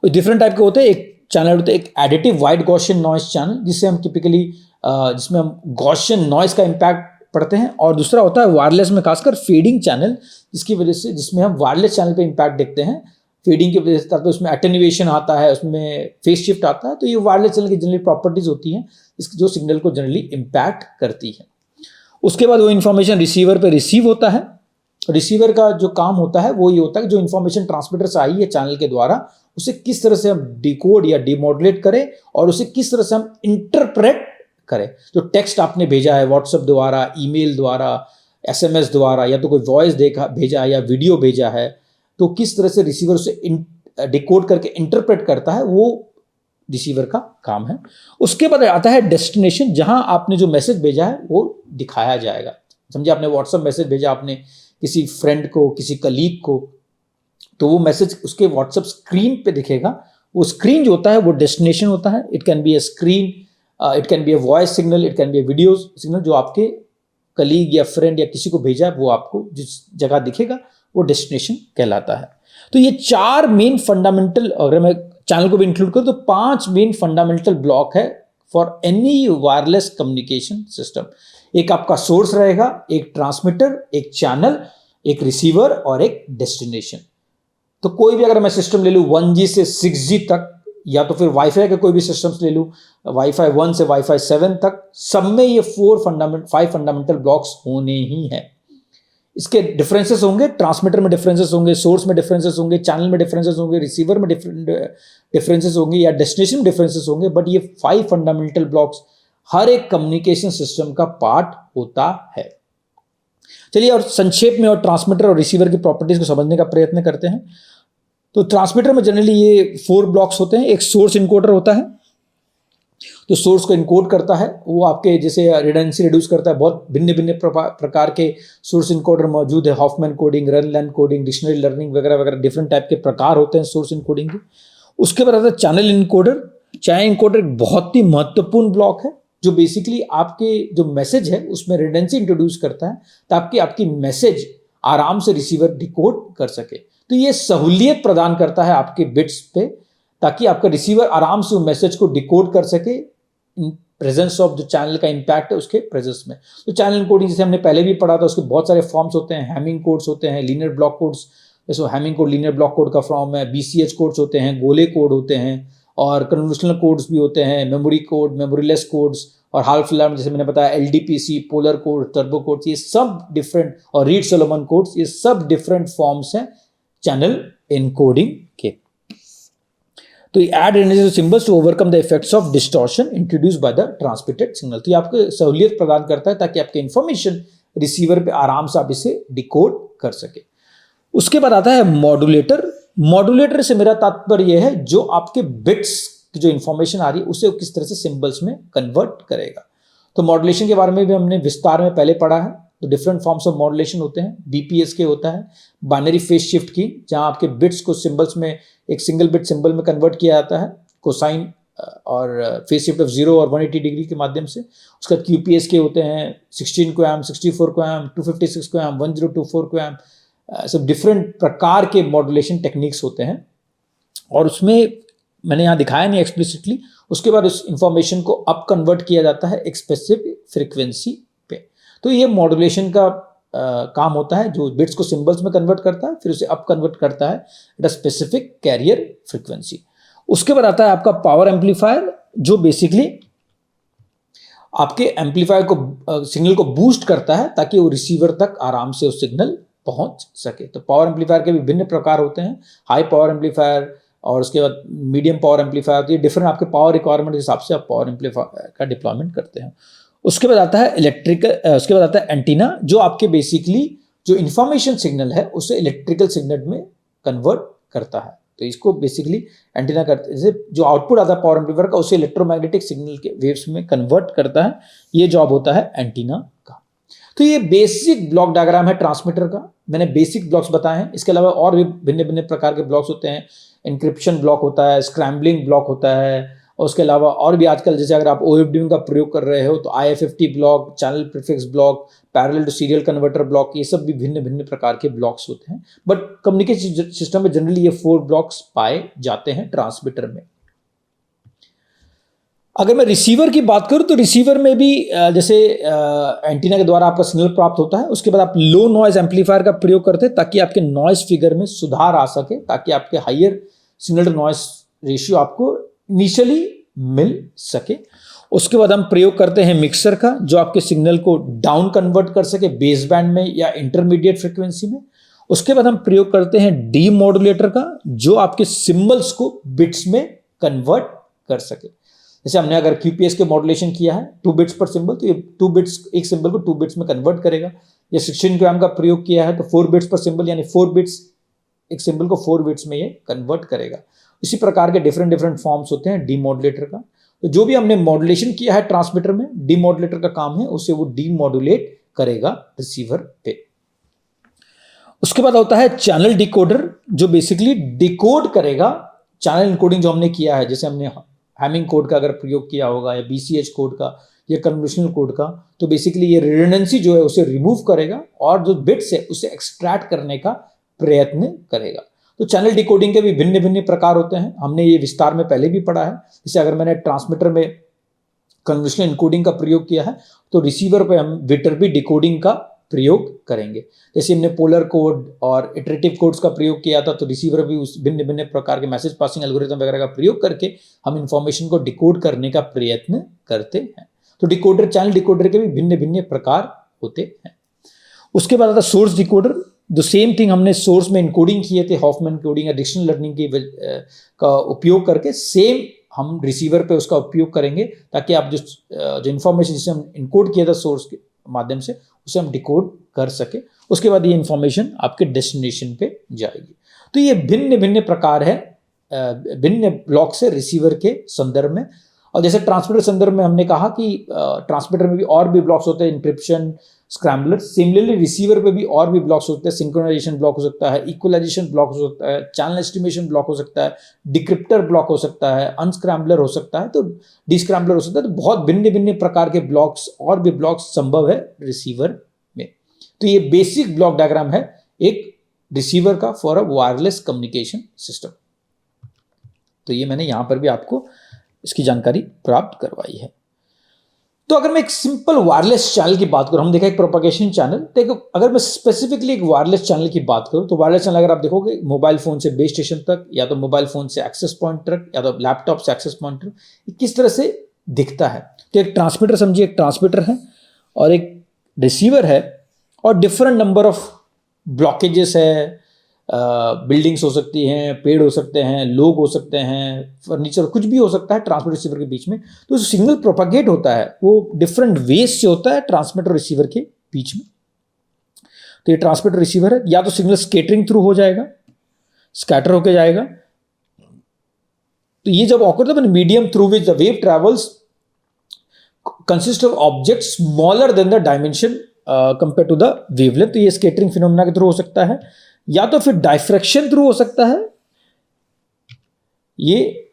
डिफरेंट टाइप के होते हैं। एक चैनल होता है एक additive wide Gaussian noise channel, जिससे हम टिपिकली जिसमें हम गॉसियन नॉइस का इम्पैक्ट पढ़ते हैं। और दूसरा होता है वायरलेस में खासकर फेडिंग चैनल, जिसकी वजह से जिसमें हम वायरलेस चैनल पे इम्पैक्ट देखते हैं। फेडिंग की वजह से उसमें एटेन्यूएशन आता है, उसमें फेस शिफ्ट आता है। तो ये वायरलेस चैनल की जनरली प्रॉपर्टीज होती हैं जो सिग्नल को जनरली इम्पैक्ट करती है। उसके बाद वो इन्फॉर्मेशन रिसीवर पे रिसीव होता है। रिसीवर का जो काम होता है वो ये होता है कि जो इन्फॉर्मेशन ट्रांसमीटर से आई है चैनल के द्वारा, उसे किस तरह से हम डिकोड या डिमॉड्यूलेट करें और उसे किस तरह से हम इंटरप्रेट करें। जो टेक्स्ट आपने भेजा है व्हाट्सएप द्वारा, ईमेल द्वारा, एसएमएस द्वारा, या तो कोई वॉइस भेजा है या वीडियो भेजा है, तो किस तरह से रिसीवर उसे डिकोड करके इंटरप्रेट करता है, वो रिसीवर का काम है। उसके बाद आता है डेस्टिनेशन, जहां आपने जो मैसेज भेजा है वो दिखाया जाएगा। समझिए आपने व्हाट्सएप मैसेज भेजा आपने किसी फ्रेंड को, किसी कलीग को, तो वो मैसेज उसके व्हाट्सएप स्क्रीन पे दिखेगा। वो स्क्रीन जो होता है वो डेस्टिनेशन होता है। It can be A screen, it can be a voice signal, it can be A video signal. जो आपके कलीग या फ्रेंड या किसी को भेजा है वो आपको जिस जगह दिखेगा वो डेस्टिनेशन कहलाता है। तो ये 4 मेन फंडामेंटल, अगर मैं चैनल को भी इंक्लूड करूं तो 5 मेन फंडामेंटल ब्लॉक है for any wireless communication system. एक आपका सोर्स रहेगा, एक ट्रांसमीटर, एक चैनल, एक रिसीवर और एक डेस्टिनेशन। तो कोई भी अगर मैं सिस्टम ले लूँ 1G से 6G तक, या तो फिर वाईफाई के कोई भी सिस्टम्स ले लूँ वाईफाई 1 से वाईफाई 7 तक, सब में ये 5 फंडामेंटल ब्लॉक्स होने ही हैं। इसके डिफरेंसेस होंगे, ट्रांसमीटर में डिफरेंसेस होंगे, सोर्स में डिफरेंसेस होंगे, चैनल में डिफरेंसेस होंगे, रिसीवर में डिफरेंसेस होंगे या डेस्टिनेशन में डिफरेंसेस होंगे, बट ये 5 फंडामेंटल ब्लॉक्स हर एक कम्युनिकेशन सिस्टम का पार्ट होता है। चलिए और संक्षेप में और ट्रांसमीटर और रिसीवर की प्रॉपर्टीज को समझने का प्रयत्न करते हैं। तो ट्रांसमीटर में जनरली ये 4 ब्लॉक्स होते हैं। एक सोर्स इनकोडर होता है, जो सोर्स को इनकोड करता है। वो आपके जैसे रिडंडेंसी रिड्यूस करता है। बहुत भिन्न भिन्न प्रकार के सोर्स इनकोडर मौजूद है। Huffman coding, run learn coding, dictionary learning वगैरह वगैरह डिफरेंट टाइप के प्रकार होते हैं सोर्स इनकोडिंग के। उसके बाद आता है चैनल इनकोडर। चैनल इनकोडर एक बहुत ही महत्वपूर्ण ब्लॉक है, जो बेसिकली आपके जो मैसेज है उसमें रिडंडेंसी इंट्रोड्यूस करता है ताकि आपकी मैसेज आराम से रिसीवर डिकोड कर सके। तो ये सहूलियत प्रदान करता है आपके बिट्स पे, ताकि आपका रिसीवर आराम से उस मैसेज को डिकोड कर सके इन प्रेजेंस ऑफ जो चैनल का इम्पैक्ट है उसके प्रेजेंस में। तो चैनल इनकोडिंग जैसे हमने पहले भी पढ़ा था, उसके बहुत सारे फॉर्म्स होते हैं। हैमिंग कोड्स होते हैं, लीनियर ब्लॉक कोड्स, जैसे Hamming code linear block code का फॉर्म है। BCH कोड्स होते हैं, गोले कोड होते हैं, और कन्वोल्यूशनल कोड्स भी होते हैं, मेमोरी कोड, मेमोरीलेस कोड्स, और हाल्फ अलार्म जैसे मैंने बताया, LDPC, polar code, turbo codes, ये सब डिफरेंट, और रीड सोलोमन कोड्स, ये सब डिफरेंट फॉर्म्स हैं चैनल इनकोडिंग के। तो add analysis of symbols to overcome the effects of distortion introduced by the transmitted signal. तो ये आपको सहूलियत प्रदान करता है ताकि आपके इंफॉर्मेशन रिसीवर पे आराम से आप इसे डिकोड कर सके। उसके बाद आता है मॉड्यूलेटर। मॉड्यूलेटर से मेरा तात्पर्य है जो आपके बिट्स की जो इंफॉर्मेशन आ रही है उसे किस तरह से सिंबल्स में कन्वर्ट करेगा। तो मॉड्यूलेशन के बारे में भी हमने विस्तार में पहले पढ़ा है। तो डिफरेंट फॉर्म्स ऑफ मॉड्यूलेशन होते हैं। BPSK होता है, बाइनरी फेज शिफ्ट की, जहां आपके बिट्स को सिंबल्स में एक सिंगल बिट सिंबल में कन्वर्ट किया जाता है कोसाइन और फेज शिफ्ट ऑफ 0 और 180 डिग्री के माध्यम से। उसका QPSK होते हैं 16 QAM, 64 QAM, 256 QAM, 1024 QAM, सब डिफरेंट प्रकार के मॉड्यूलेशन टेक्निक्स होते हैं, और उसमें मैंने यहाँ दिखाया नहीं एक्सप्लिसिटली। उसके बाद उस इंफॉर्मेशन को अप कन्वर्ट किया जाता है एक स्पेसिफिक फ्रीक्वेंसी पे। तो ये मॉड्यूलेशन का काम होता है, जो बिट्स को सिंबल्स में कन्वर्ट करता है, फिर उसे अप कन्वर्ट करता है at a specific carrier frequency. उसके बाद आता है आपका पावर एम्पलीफायर, जो बेसिकली आपके एम्पलीफायर को सिग्नल को बूस्ट करता है ताकि वो रिसीवर तक आराम से वो सिग्नल पहुंच सके। तो पावर एम्पलीफायर के भी भिन्न प्रकार होते हैं, हाई पावर एम्पलीफायर और उसके बाद मीडियम पावर एम्पलीफायर। तो ये डिफरेंट आपके पावर रिक्वायरमेंट के हिसाब से आप पावर एम्पलीफायर का डिप्लॉयमेंट करते हैं। उसके बाद आता है उसके बाद आता है एंटीना, जो आपके बेसिकली जो इंफॉर्मेशन सिग्नल है उसे इलेक्ट्रिकल सिग्नल में कन्वर्ट करता है। तो इसको बेसिकली एंटीना करते हैं, जो आउटपुट आता है पावर एम्पलीफायर का उसे इलेक्ट्रोमैग्नेटिक सिग्नल के वेव्स में कन्वर्ट करता है। ये जॉब होता है एंटीना का। तो ये बेसिक ब्लॉक डायग्राम है ट्रांसमीटर का। मैंने बेसिक ब्लॉक्स बताए हैं, इसके अलावा और भी भिन्न भिन्न प्रकार के ब्लॉक्स होते हैं। इंक्रिप्शन ब्लॉक होता है, स्क्रैम्बलिंग ब्लॉक होता है, और उसके अलावा और भी आजकल जैसे अगर आप OFDM का प्रयोग कर रहे हो तो IFFT block, channel prefix block, parallel to serial converter block, ये सब भी भिन्न भिन्न प्रकार के ब्लॉक्स होते हैं। बट कम्युनिकेशन सिस्टम में जनरली ये 4 ब्लॉक्स पाए जाते हैं ट्रांसमीटर में। अगर मैं रिसीवर की बात करूं तो रिसीवर में भी जैसे एंटीना के द्वारा आपका सिग्नल प्राप्त होता है, उसके बाद आप लो नॉइज एम्पलीफायर का प्रयोग करते हैं ताकि आपके नॉइज फिगर में सुधार आ सके, ताकि आपके higher signal to noise ratio आपको इनिशियली मिल सके। उसके बाद हम प्रयोग करते हैं मिक्सर का, जो आपके सिग्नल को डाउन कन्वर्ट कर सके बेस बैंड में या इंटरमीडिएट फ्रीक्वेंसी में। उसके बाद हम प्रयोग करते हैं डी मॉड्यूलेटर का, जो आपके सिंबल्स को बिट्स में कन्वर्ट कर सके। जैसे हमने अगर QPS के मॉड्यूलेशन किया है 2 बिट्स पर सिंबल, तो ये 2 बिट्स, एक सिंबल को 2 बिट्स में कन्वर्ट करेगा। या 16 ग्राम का प्रयोग किया है तो 4 बिट्स पर सिंबल, यानी 4 बिट्स, एक सिंबल को 4 बिट्स में ये कन्वर्ट करेगा। इसी प्रकार के डिफरेंट फॉर्म्स होते हैं डीमॉड्यूलेटर का। तो जो भी हमने मॉड्यूलेशन किया है ट्रांसमीटर में, डीमॉड्यूलेटर का काम है उसे वो डीमॉड्यूलेट करेगा रिसीवर पे। उसके बाद होता है चैनल डिकोडर, जो बेसिकली डिकोड करेगा चैनल इनकोडिंग जो हमने किया है। जैसे हमने हैमिंग कोड का अगर प्रयोग किया होगा, या BCH कोड का, या कन्वोल्यूशनल कोड का, तो बेसिकली ये रिडंडेंसी जो है उसे रिमूव करेगा और जो बिट्स है उसे एक्सट्रैक्ट करने का प्रयत्न करेगा। तो चैनल डिकोडिंग के भी भिन्न भिन्न प्रकार होते हैं, हमने ये विस्तार में पहले भी पढ़ा है। जैसे अगर मैंने ट्रांसमीटर में कन्वोल्यूशनल इनकोडिंग का प्रयोग किया है तो रिसीवर पे हम विटरबी डिकोडिंग का प्रयोग करेंगे। जैसे हमने पोलर कोड और इटरेटिव कोड्स का प्रयोग किया था, तो रिसीवर भी उस भिन्न भिन्न प्रकार के मैसेज पासिंग एल्गोरिथम वगैरह का प्रयोग करके हम इंफॉर्मेशन को डिकोड करने का प्रयत्न करते हैं। तो डिकोडर, चैनल डिकोडर के भी भिन्न भिन्न प्रकार होते हैं। उसके बाद आता है source decoder. The same thing, हमने सोर्स में इनकोडिंग किए थे, हॉफमैन कोडिंग या डिक्शनरी लर्निंग का उपयोग करके सेम हम रिसीवर पे उसका उपयोग करेंगे, ताकि आप जो इन्फॉर्मेशन जिसे हम इनकोड किया था सोर्स के माध्यम से, उसे हम डिकोड कर सके। उसके बाद ये इन्फॉर्मेशन आपके डेस्टिनेशन पे जाएगी। तो ये भिन्न भिन्न प्रकार है भिन्न ब्लॉक से रिसीवर के संदर्भ में। और जैसे ट्रांसमीटर संदर्भ में हमने कहा कि ट्रांसमीटर में भी और भी ब्लॉक्स होते हैं, इंक्रिप्शन, स्क्रैम्बलर। सिमिलरली रिसीवर पे भी और भी ब्लॉक्स होते हैं, सिंक्रोनाइजेशन ब्लॉक हो सकता है, इक्वलाइजेशन ब्लॉक हो सकता है, चैनल एस्टिमेशन ब्लॉक हो सकता है, डिक्रिप्टर ब्लॉक हो सकता है, अनस्क्रैम्बलर हो सकता है, तो डिस्क्रैम्बलर हो सकता है। तो बहुत भिन्न भिन्न प्रकार के ब्लॉक्स और भी ब्लॉक्स संभव है रिसीवर में। तो ये बेसिक ब्लॉक डायग्राम है एक रिसीवर का for a wireless communication system. तो ये मैंने यहां पर भी आपको इसकी जानकारी प्राप्त करवाई है। तो अगर मैं एक सिंपल वायरलेस चैनल की बात करूं, हम देखा एक प्रोपेगेशन चैनल, देखो अगर मैं स्पेसिफिकली एक वायरलेस चैनल की बात करूं तो वायरलेस चैनल अगर आप देखोगे मोबाइल फोन से बेस स्टेशन तक, या तो मोबाइल फोन से एक्सेस पॉइंट तक, या तो लैपटॉप से एक्सेस पॉइंट तक, किस तरह से दिखता है। तो एक ट्रांसमीटर समझिए, एक ट्रांसमीटर है और एक रिसीवर है, और डिफरेंट नंबर ऑफ ब्लॉकेजेस है, बिल्डिंग्स हो सकती हैं, पेड़ हो सकते हैं, लोग हो सकते हैं, फर्नीचर, कुछ भी हो सकता है ट्रांसमीटर रिसीवर के बीच में। तो जो सिग्नल प्रोपागेट होता है वो डिफरेंट वेज से होता है ट्रांसमीटर रिसीवर के बीच में। तो ये ट्रांसमीटर रिसीवर है, या तो सिग्नल स्कैटरिंग थ्रू हो जाएगा, स्कैटर होकर जाएगा। तो ये जब ऑकर होता है medium through which the wave travels consist of object smaller than the dimension compare to the wavelength. तो ये स्कैटरिंग फिनोमेना के थ्रू हो सकता है, या तो फिर डायफ्रैक्शन थ्रू हो सकता है। ये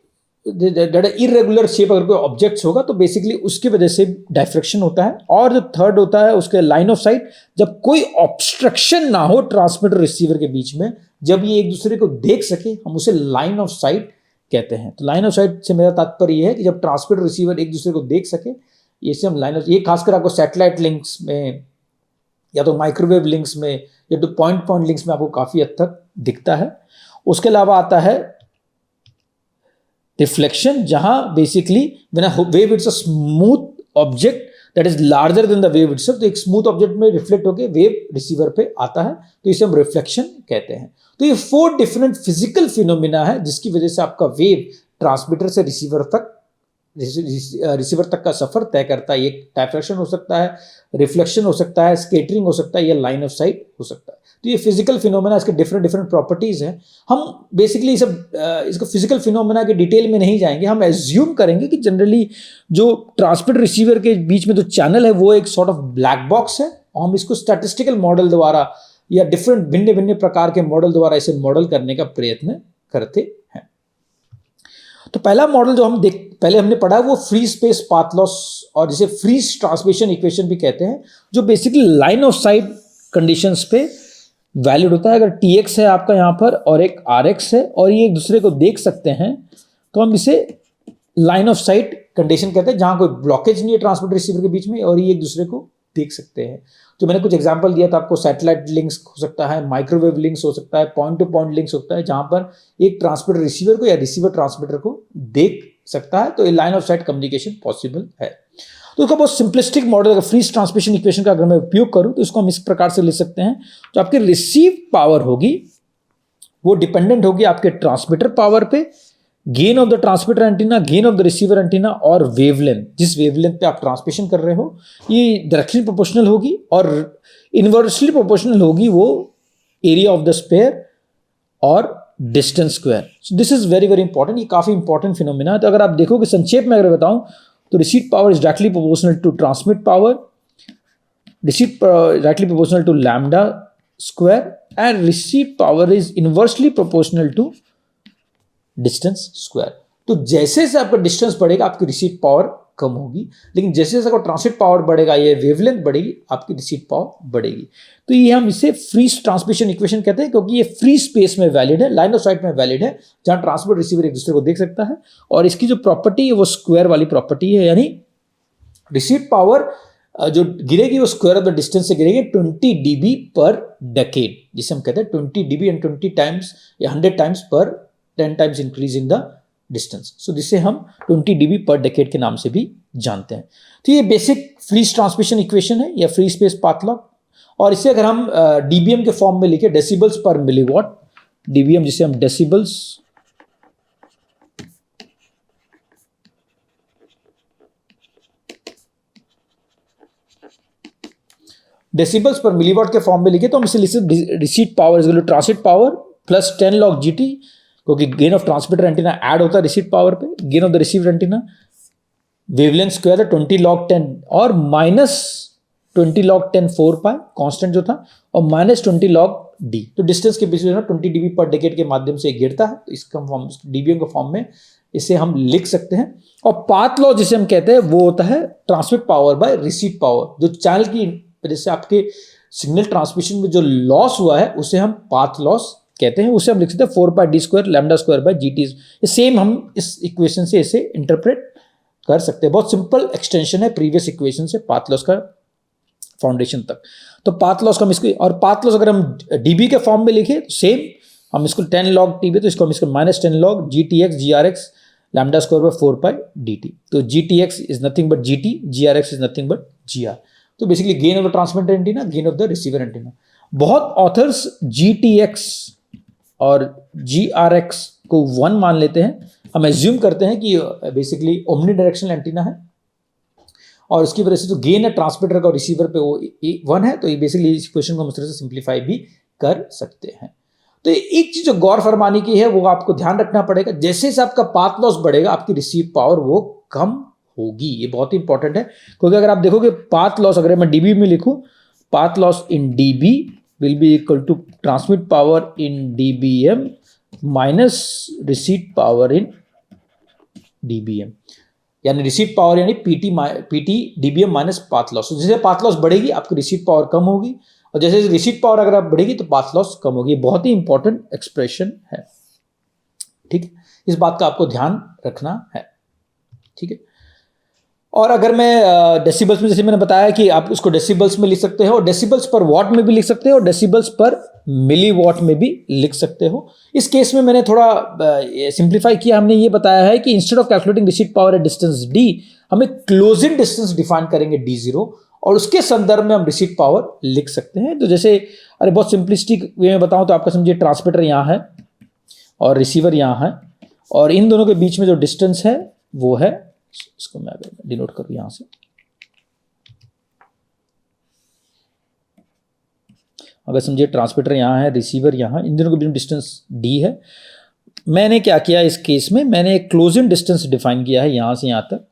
इरेगुलर शेप अगर कोई ऑब्जेक्ट्स होगा तो बेसिकली उसकी वजह से डायफ्रैक्शन होता है। और जो थर्ड होता है उसके लाइन ऑफ साइट, जब कोई ऑब्स्ट्रक्शन ना हो ट्रांसमीटर रिसीवर के बीच में, जब ये एक दूसरे को देख सके, हम उसे लाइन ऑफ साइट कहते हैं। तो लाइन ऑफ साइट से मेरा तात्पर्य यह है कि जब ट्रांसमीटर रिसीवर एक दूसरे को देख सके, इसे हम लाइन ऑफ, ये खासकर आपको सैटेलाइट लिंक्स में या तो माइक्रोवेव लिंक्स में या तो पॉइंट पॉइंट लिंक्स में आपको काफी हद तक दिखता है। उसके अलावा आता है रिफ्लेक्शन, जहां basically when a wave it's a smooth object that is larger than the wave itself, तो एक स्मूथ ऑब्जेक्ट में रिफ्लेक्ट होकर वेव रिसीवर पे आता है, तो इसे हम रिफ्लेक्शन कहते हैं। तो ये 4 डिफरेंट फिजिकल फिनोमिना है जिसकी वजह से आपका वेव ट्रांसमीटर से रिसीवर तक का सफर तय करता है। ये डायफ्रैक्शन हो सकता है, रिफ्लेक्शन हो सकता है, स्कैटरिंग हो सकता है, या लाइन ऑफ साइट हो सकता है। तो ये फिजिकल फिनोमेना, इसके डिफरेंट प्रॉपर्टीज हैं। हम बेसिकली इसको फिजिकल फिनोमेना के डिटेल में नहीं जाएंगे, हम एज्यूम करेंगे कि जनरली जो ट्रांसमीटर रिसीवर के बीच में जो चैनल है वो एक सॉर्ट ऑफ ब्लैक बॉक्स है, और हम इसको स्टैटिस्टिकल मॉडल द्वारा या डिफरेंट भिन्न भिन्न प्रकार के मॉडल द्वारा इसे मॉडल करने का प्रयत्न करते हैं। तो पहला मॉडल जो हम पहले हमने पढ़ा वो फ्री स्पेस पाथ लॉस, और जिसे फ्रीज ट्रांसमिशन इक्वेशन भी कहते हैं, जो basically line of site conditions पे वैलिड होता है। अगर Tx है आपका यहाँ पर और एक Rx है और ये एक दूसरे को देख सकते हैं, तो हम इसे लाइन ऑफ साइट कंडीशन कहते हैं, जहां कोई ब्लॉकेज नहीं है ट्रांसमीटर रिसीवर के बीच में और ये एक दूसरे को देख सकते हैं। तो मैंने कुछ एग्जांपल दिया था आपको, सैटेलाइट लिंक्स हो सकता है, माइक्रोवेव लिंक्स हो सकता है, पॉइंट टू पॉइंट लिंक्स होता है, जहां पर एक ट्रांसमीटर रिसीवर को या रिसीवर ट्रांसमीटर को देख सकता है, तो ये line of site communication possible है। तो उसका बहुत सिंपलिस्टिक मॉडल, अगर फ्रीज ट्रांसमिशन इक्वेशन का अगर मैं उपयोग करूं तो इसको हम इस प्रकार से लिख सकते हैं। जो आपकी रिसीव पावर होगी वो डिपेंडेंट होगी आपके ट्रांसमीटर पावर पे, gain of the transmitter antenna, gain of the receiver antenna, और वेवलेंथ, जिस वेवलेंथ पे आप ट्रांसमिशन कर रहे हो, ये डायरेक्टली प्रोपोर्शनल होगी और इनवर्सली प्रोपोर्शनल होगी वो एरिया ऑफ द स्फीयर और distance square. So this is very very important, ये काफी इंपॉर्टेंट फिनोमिना है। तो अगर आप देखोगे संक्षेप में अगर बताऊं तो receive power is directly proportional to transmit power, receive directly proportional to lambda square, and receive power is inversely proportional to distance square. तो जैसे से आपका डिस्टेंस बढ़ेगा आपकी रिसीव पावर कम होगी, लेकिन जैसे जैसे आपका ट्रांसमिट पावर बढ़ेगा, ये वेवलेंथ बढ़ेगी, आपकी रिसीव पावर बढ़ेगी। तो ये हम इसे फ्रीज ट्रांसमिशन इक्वेशन कहते हैं, क्योंकि ये फ्री स्पेस में वैलिड है, लाइन ऑफ साइट में वैलिड है, जहां ट्रांसमिट रिसीवर एक दूसरे को देख सकता है, और इसकी जो प्रॉपर्टी है वो स्क्वायर वाली प्रॉपर्टी है, यानी रिसीव पावर जो गिरेगी वो स्क्वायर ऑफ द डिस्टेंस से गिरेगी 20 dB पर डेकेड, जिसे हम कहते हैं 20 dB एंड 20 टाइम्स या 100 टाइम्स पर 10 times increase in the distance. So जिसे हम 20 dB पर डेकेड के नाम से भी जानते हैं। तो ये बेसिक फ्रीज ट्रांसमिशन इक्वेशन है या फ्री स्पेस पाथ लॉ, और इसे अगर हम डीबीएम के फॉर्म में लिखे, डेसिबल्स पर मिलीवॉट, डीबीएम जिसे हम डेसिबल्स पर मिलीवॉट के फॉर्म में लिखे, तो हम इसे लिखे receive power is transmit power plus 10 log GT, क्योंकि gain of transmitter antenna add होता है रिसीव पावर पे, gain of the received antenna, wavelength square है 20 log 10 और माइनस 20 log 10 4 पाई कांस्टेंट जो था, और माइनस 20 log D। तो डिस्टेंस के बीच में 20 dB पर डेकेड के माध्यम से गिरता है, तो इसका फॉर्म डीबीएम के फॉर्म में इसे हम लिख सकते हैं। और पाथ लॉ जिसे हम कहते हैं वो होता है transmit power bye receive power, जो चैनल की वजह से आपके सिग्नल ट्रांसमिशन में जो लॉस हुआ है उसे हम पाथ लॉस कहते हैं। उसे हम लिख सकते हैं 4 pi d square lambda square by GT। Same हम इस इक्वेशन से इसे इंटरप्रेट कर सकते हैं। बहुत सिंपल एक्सटेंशन है प्रीवियस इक्वेशन से पाथ लॉस का फाउंडेशन तक। तो पाथ लॉस का हम इसको, और पाथ लॉस अगर हम डीबी के फॉर्म में लिखे तो सेम, हम इसको 10 log TB, तो इसको हम इसको minus 10 log GTX GRX lambda square by 4 pi dt। तो GTX is nothing but GT, GRX is nothing but GR। तो basically gain of the transmitter antenna, gain of the receiver antenna. बहुत authors GTX और GRX को 1 मान लेते हैं। हम assume करते हैं कि बेसिकली ओमनी डायरेक्शनल एंटीना है, और इसकी वजह से जो गेन है ट्रांसमीटर का और रिसीवर पे वो 1 है। तो ये बेसिकली इस क्वेश्चन को हम इस तरह से सिंप्लीफाई भी कर सकते हैं। तो एक चीज जो गौर फरमाने की है वो आपको ध्यान रखना पड़ेगा, जैसे से आपका पाथ लॉस बढ़ेगा आपकी रिसीव पावर वो कम होगी। ये बहुत ही इंपॉर्टेंट है, क्योंकि अगर आप देखोगे पाथ लॉस, अगर मैं डीबी में लिखूं, path loss in dB will be equal to transmit power in dBm minus receive power in dBm, यानी रिसीव पावर यानी PT dBm minus path loss. जैसे पाथ लॉस बढ़ेगी आपकी रिसीव पावर कम होगी, और जैसे रिसीव पावर अगर आप बढ़ेगी तो पाथ लॉस कम होगी। बहुत ही इंपॉर्टेंट एक्सप्रेशन है, ठीक, इस बात का आपको ध्यान रखना है, ठीक है। और अगर मैं डेसिबल्स में, जैसे मैंने बताया कि आप उसको डेसिबल्स में लिख सकते हो, और डेसिबल्स पर वॉट में भी लिख सकते हो, और डेसिबल्स पर मिली वॉट में भी लिख सकते हो। इस केस में मैंने थोड़ा सिंप्लीफाई किया। हमने ये बताया है कि instead of calculating receive power at distance d, हमें क्लोजिंग डिस्टेंस डिफाइन करेंगे d0, और उसके संदर्भ में हम रिसीव पावर लिख सकते हैं। तो जैसे अरे बहुत सिंपलिस्टिक वे में बताऊं तो आपका समझिए ट्रांसमीटर यहाँ है और रिसीवर यहाँ है, और इन दोनों के बीच में जो डिस्टेंस है वो है, इसको मैं डिनोट करूं यहां से, अगर समझिए ट्रांसमीटर यहां है, रिसीवर यहां, इन दोनों के बीच में डिस्टेंस d है। मैंने क्या किया इस केस में, मैंने एक क्लोजिंग डिस्टेंस डिफाइन किया है यहां से यहां तक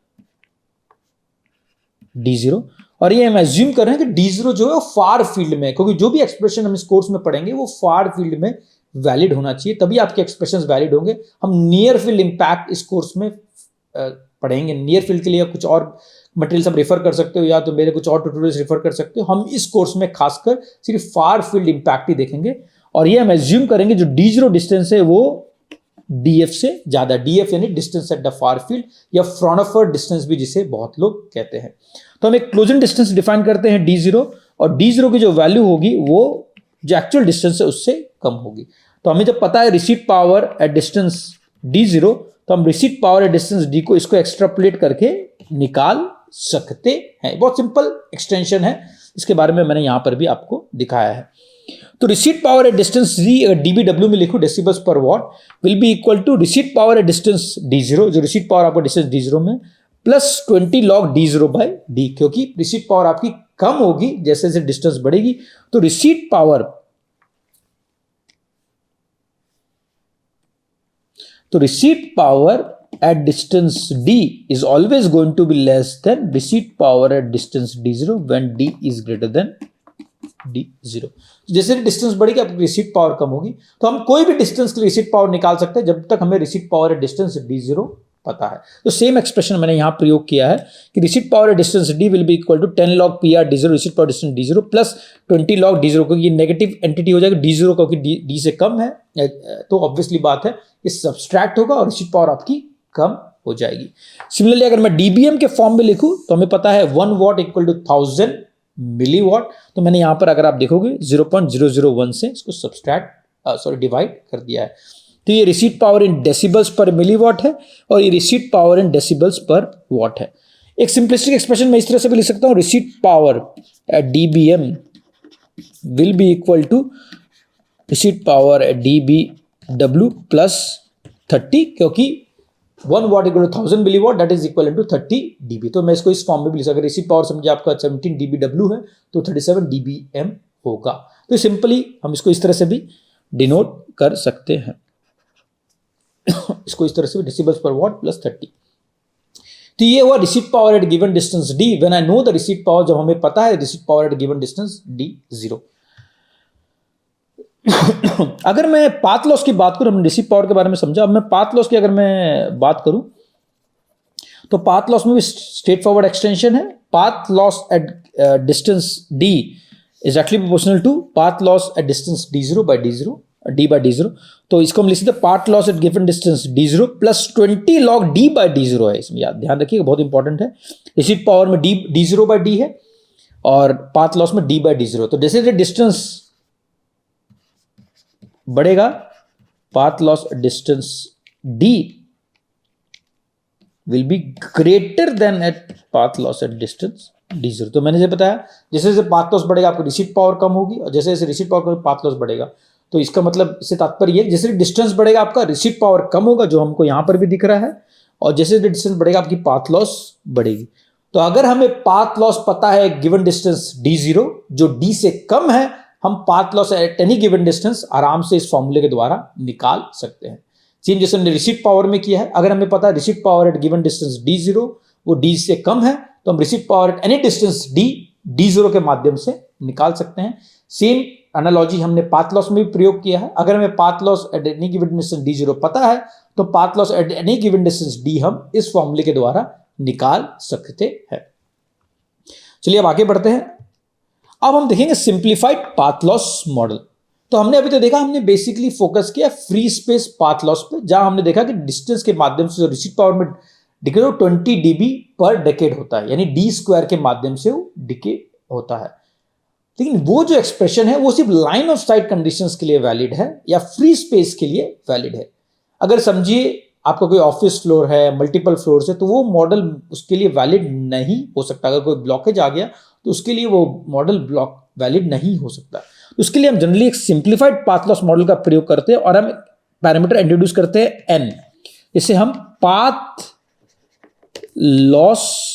d0, और ये हम एज्यूम कर रहे हैं कि d0 जो है वो फार फील्ड में, क्योंकि जो भी एक्सप्रेशन हम इस कोर्स में पढ़ेंगे वो फार फील्ड में वैलिड होना चाहिए, तभी आपके एक्सप्रेशंस वैलिड होंगे। हम नियर फील्ड इंपैक्ट इस कोर्स में पढ़ेंगे। नियर फील्ड के लिए कुछ और मटेरियल आप रेफर कर सकते हो, या तो मेरे कुछ और ट्यूटोरियल्स रेफर कर सकते हो। हम इस कोर्स में खासकर सिर्फ फार फील्ड इंपैक्ट ही देखेंगे, और ये हम एज्यूम करेंगे जो d0 डिस्टेंस है वो df से ज्यादा, df यानी distance at the far field, या फ्रॉन्टफर डिस्टेंस भी जिसे बहुत लोग कहते हैं। तो हम एक क्लोजिंग डिस्टेंस डिफाइन करते हैं d0, और d0 की जो वैल्यू होगी वो जो एक्चुअल डिस्टेंस है उससे कम होगी। तो हमें जब पता है receive power at distance d0, तो हम receive power at distance d को इसको एक्सट्रापोलेट करके निकाल सकते हैं। बहुत सिंपल एक्सटेंशन है, इसके बारे में मैंने यहां पर भी आपको दिखाया है। तो receive power at distance d, अगर dBW में लिखो डेसिबल्स पर watt, will be equal to receive power at distance d0, जो रिसीव पावर आपका डिस्टेंस d0 में, plus 20 log d0 by d, क्योंकि रिसीव पावर आपकी कम होगी जैसे जैसे डिस्टेंस बढ़ेगी। तो रिसीव पावर at distance d is always going to be less than receipt power at distance d0 when d is greater than d0। जैसे डिस्टेंस बढ़ेगी आपकी रिसीट पावर कम होगी। तो हम कोई भी डिस्टेंस की रिसीट पावर निकाल सकते हैं जब तक हमें receipt power at distance d0 पता है। तो सेम एक्सप्रेशन मैंने यहां प्रयोग किया है कि received power at distance d will be equal to 10 log PR d0 received power distance d0 plus 20 log d0, क्योंकि ये नेगेटिव एंटिटी हो जाएगा d0 क्योंकि d से कम है, तो ऑब्वियसली बात है ये सब्सट्रैक्ट होगा और रिसीट पावर आपकी कम हो जाएगी। सिमिलरली अगर मैं dBm के फॉर्म में लिखूं तो हमें पता है 1 watt इक्वल टू 1000 मिलीवॉट। तो मैंने यहां पर अगर आप देखोगे 0.001 से इसको डिवाइड कर दिया है। तो ये रिसीट पावर इन डेसिबल्स पर मिलीवॉट है, और ये रिसीट पावर इन डेसिबल्स पर वॉट है। एक सिंपलिस्टिक एक्सप्रेशन मैं इस तरह से भी लिख सकता हूं, received power at dBm will be equal to received power at dBW plus 30, क्योंकि 1 watt equal to 1000 milliwatt, that is equal to 30 dB। तो मैं इसको इस फॉर्म में भी लिख सकता हूं। रिसीट पावर समझिए आपका 17 dBW है तो 37 dBm होगा। तो सिंपली हम इसको इस तरह से भी डिनोट कर सकते हैं, इसको इस तरह से डेसिबल्स पर वॉट प्लस 30। तो ये हुआ received power at given distance d when I know the received power, जब हमें पता है received power at given distance d0। अगर मैं पाथ लॉस की बात करूं, हमने रिसीव पावर के बारे में समझा, अब मैं पाथ लॉस की अगर मैं बात करूं तो पाथ लॉस में भी स्ट्रेट फॉरवर्ड एक्सटेंशन है। Path loss at distance d is actually proportional to path loss at distance d0 by d0। तो इसको हम लिख सकते हैं path loss at given distance d0 plus 20 log d by d0 है। इसमें याद ध्यान रखिएगा, बहुत इंपॉर्टेंट है। रिसीट पावर में d0 बाय d है और पाथ लॉस में d बाय d0। तो जैसे डिस्टेंस बढ़ेगा path loss distance d will be greater than at path loss at distance d0। तो मैंने जैसे बताया जैसे जैसे पाथ लॉस बढ़ेगा आपको रिसीट पावर कम होगी, और जैसे जैसे रिसीट पावर कम पाथ लॉस बढ़ेगा। तो इसका मतलब इससे तात्पर्य है जैसे डिस्टेंस बढ़ेगा आपका रिसीट पावर कम होगा, जो हमको यहां पर भी दिख रहा है, और जैसे डिस्टेंस बढ़ेगा आपकी पाथ लॉस बढ़ेगी। तो अगर हमें पाथ लॉस पता है गिवन डिस्टेंस d0 जो d से कम है, हम path loss at any given distance आराम से इस फॉर्मूले के द्वारा निकाल सकते हैं। सेम जैसे हमने रिसीट पावर में किया है, अगर हमें पता है received power at given distance d0 वो d से कम है, तो हम received power at any distance d d0 के माध्यम से निकाल सकते हैं। सेम एनालॉजी हमने पाथ लॉस में भी प्रयोग किया है। अगर हमें path loss at any given distance d0 पता है तो path loss at any given distance d हम इस फॉर्मूले के द्वारा निकाल सकते हैं। चलिए अब आगे बढ़ते हैं। अब हम देखेंगे सिंप्लीफाइड पाथ लॉस मॉडल। तो हमने अभी तो देखा, हमने बेसिकली फोकस किया फ्री स्पेस पाथ लॉस पे, जहां हमने देखा कि डिस्टेंस के माध्यम से जो रिसीव पावर में डिके 20 dB पर डेकेड होता है, यानी d स्क्वायर के माध्यम से वो डिके होता है। लेकिन वो जो एक्सप्रेशन है वो सिर्फ लाइन ऑफ साइट कंडीशंस के लिए वैलिड है या फ्री स्पेस के लिए वैलिड है। अगर समझिए आपका कोई ऑफिस फ्लोर है, मल्टीपल फ्लोर है, तो वो मॉडल उसके लिए वैलिड नहीं हो सकता। अगर कोई ब्लॉकेज आ गया तो उसके लिए वो मॉडल ब्लॉक वैलिड नहीं हो सकता। तो उसके लिए हम जनरली एक सिंप्लीफाइड पाथ लॉस मॉडल का प्रयोग करते हैं और हम पैरामीटर इंट्रोड्यूस करते हैं n। इसे हम पाथ लॉस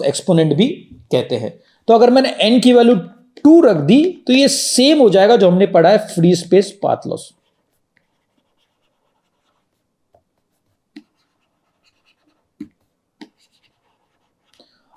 एक्सपोनेंट भी कहते हैं। तो अगर मैंने n की वैल्यू 2 रख दी तो ये सेम हो जाएगा जो हमने पढ़ा है फ्री स्पेस पाथ लॉस।